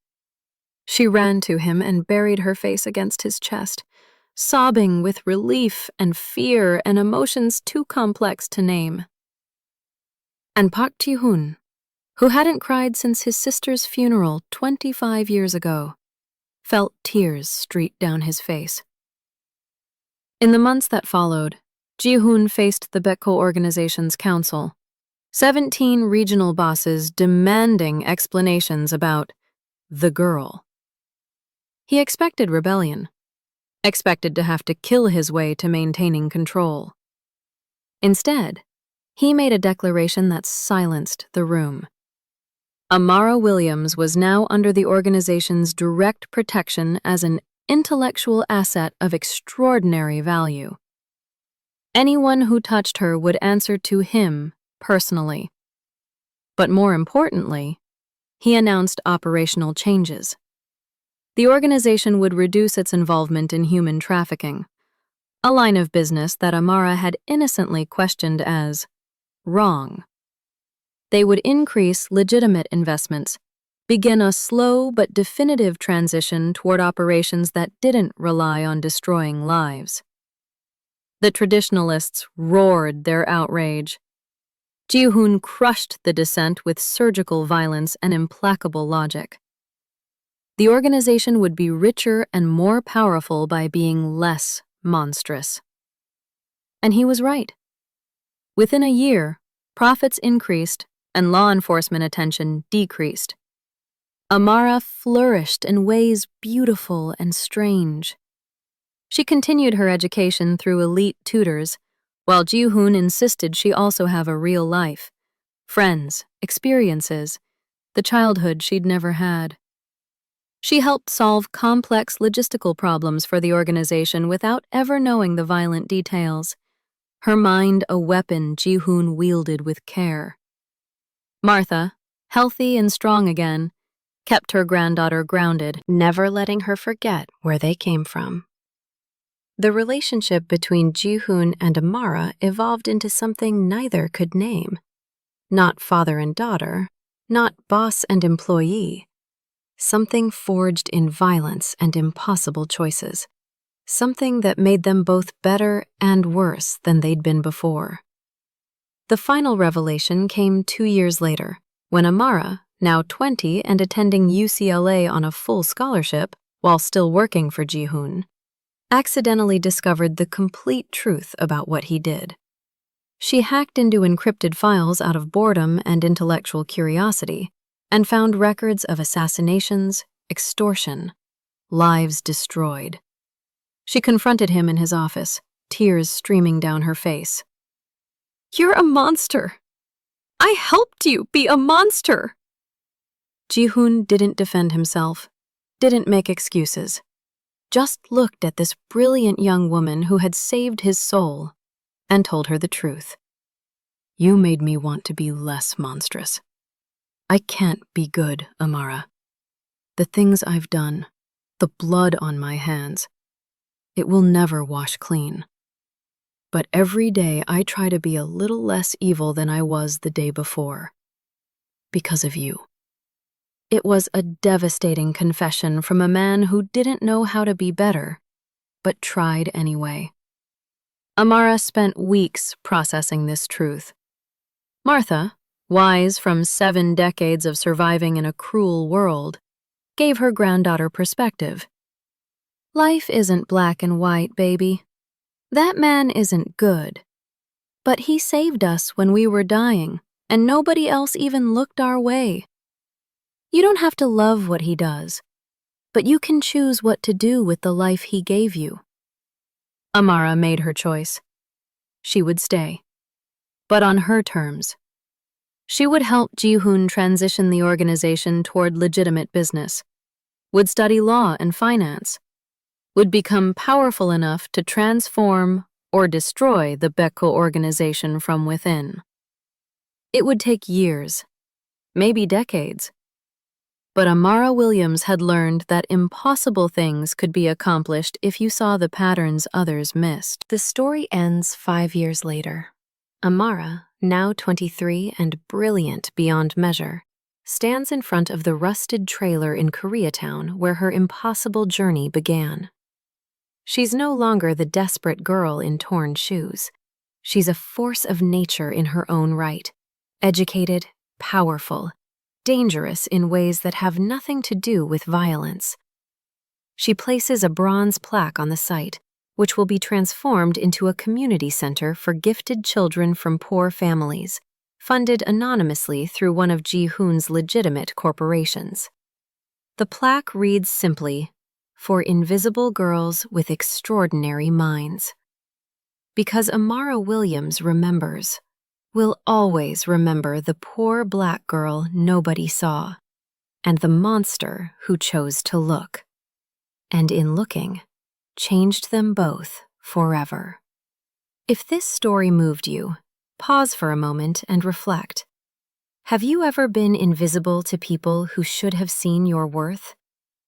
She ran to him and buried her face against his chest, sobbing with relief and fear and emotions too complex to name. And Park Ji-hoon, who hadn't cried since his sister's funeral 25 years ago, felt tears streak down his face. In the months that followed, Ji-hoon faced the Baekho organization's council, 17 regional bosses demanding explanations about the girl. He expected rebellion, expected to have to kill his way to maintaining control. Instead, he made a declaration that silenced the room. Amara Williams was now under the organization's direct protection as an intellectual asset of extraordinary value. Anyone who touched her would answer to him personally. But more importantly, he announced operational changes. The organization would reduce its involvement in human trafficking, a line of business that Amara had innocently questioned as wrong. They would increase legitimate investments, begin a slow but definitive transition toward operations that didn't rely on destroying lives. The traditionalists roared their outrage. Ji-hoon crushed the dissent with surgical violence and implacable logic. The organization would be richer and more powerful by being less monstrous. And he was right. Within a year, profits increased and law enforcement attention decreased. Amara flourished in ways beautiful and strange. She continued her education through elite tutors, while Ji-hoon insisted she also have a real life, friends, experiences, the childhood she'd never had. She helped solve complex logistical problems for the organization without ever knowing the violent details, her mind a weapon Ji-hoon wielded with care. Martha, healthy and strong again, kept her granddaughter grounded, never letting her forget where they came from. The relationship between Ji-hoon and Amara evolved into something neither could name. Not father and daughter, not boss and employee. Something forged in violence and impossible choices. Something that made them both better and worse than they'd been before. The final revelation came 2 years later, when Amara, now 20 and attending UCLA on a full scholarship while still working for Ji-hoon, accidentally discovered the complete truth about what he did. She hacked into encrypted files out of boredom and intellectual curiosity and found records of assassinations, extortion, lives destroyed. She confronted him in his office, tears streaming down her face. "You're a monster! I helped you be a monster!" Ji-hoon didn't defend himself, didn't make excuses, just looked at this brilliant young woman who had saved his soul and told her the truth. You made me want to be less monstrous. I can't be good, Amara. The things I've done, the blood on my hands, it will never wash clean. But every day I try to be a little less evil than I was the day before. Because of you. It was a devastating confession from a man who didn't know how to be better, but tried anyway. Amara spent weeks processing this truth. Martha, wise from 7 decades of surviving in a cruel world, gave her granddaughter perspective. Life isn't black and white, baby. That man isn't good. But he saved us when we were dying, and nobody else even looked our way. You don't have to love what he does, but you can choose what to do with the life he gave you. Amara made her choice. She would stay, but on her terms. She would help Ji-hoon transition the organization toward legitimate business, would study law and finance, would become powerful enough to transform or destroy the Baekho organization from within. It would take years, maybe decades. But Amara Williams had learned that impossible things could be accomplished if you saw the patterns others missed. The story ends 5 years later. Amara, now 23 and brilliant beyond measure, stands in front of the rusted trailer in Koreatown where her impossible journey began. She's no longer the desperate girl in torn shoes. She's a force of nature in her own right, educated, powerful, dangerous in ways that have nothing to do with violence. She places a bronze plaque on the site, which will be transformed into a community center for gifted children from poor families, funded anonymously through one of Ji-hoon's legitimate corporations. The plaque reads simply, "For invisible girls with extraordinary minds." Because Amara Williams remembers, will always remember the poor black girl nobody saw, and the monster who chose to look, and in looking, changed them both forever. If this story moved you, pause for a moment and reflect. Have you ever been invisible to people who should have seen your worth?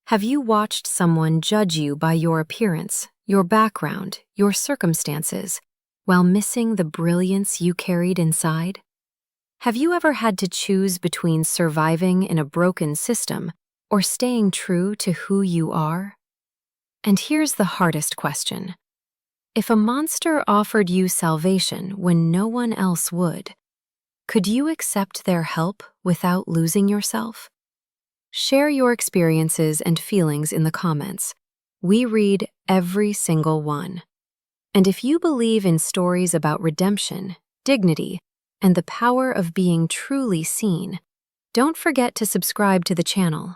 Have you watched someone judge you by your appearance, your background, your circumstances, while missing the brilliance you carried inside? Have you ever had to choose between surviving in a broken system or staying true to who you are? And here's the hardest question. If a monster offered you salvation when no one else would, could you accept their help without losing yourself? Share your experiences and feelings in the comments. We read every single one. And if you believe in stories about redemption, dignity, and the power of being truly seen, don't forget to subscribe to the channel.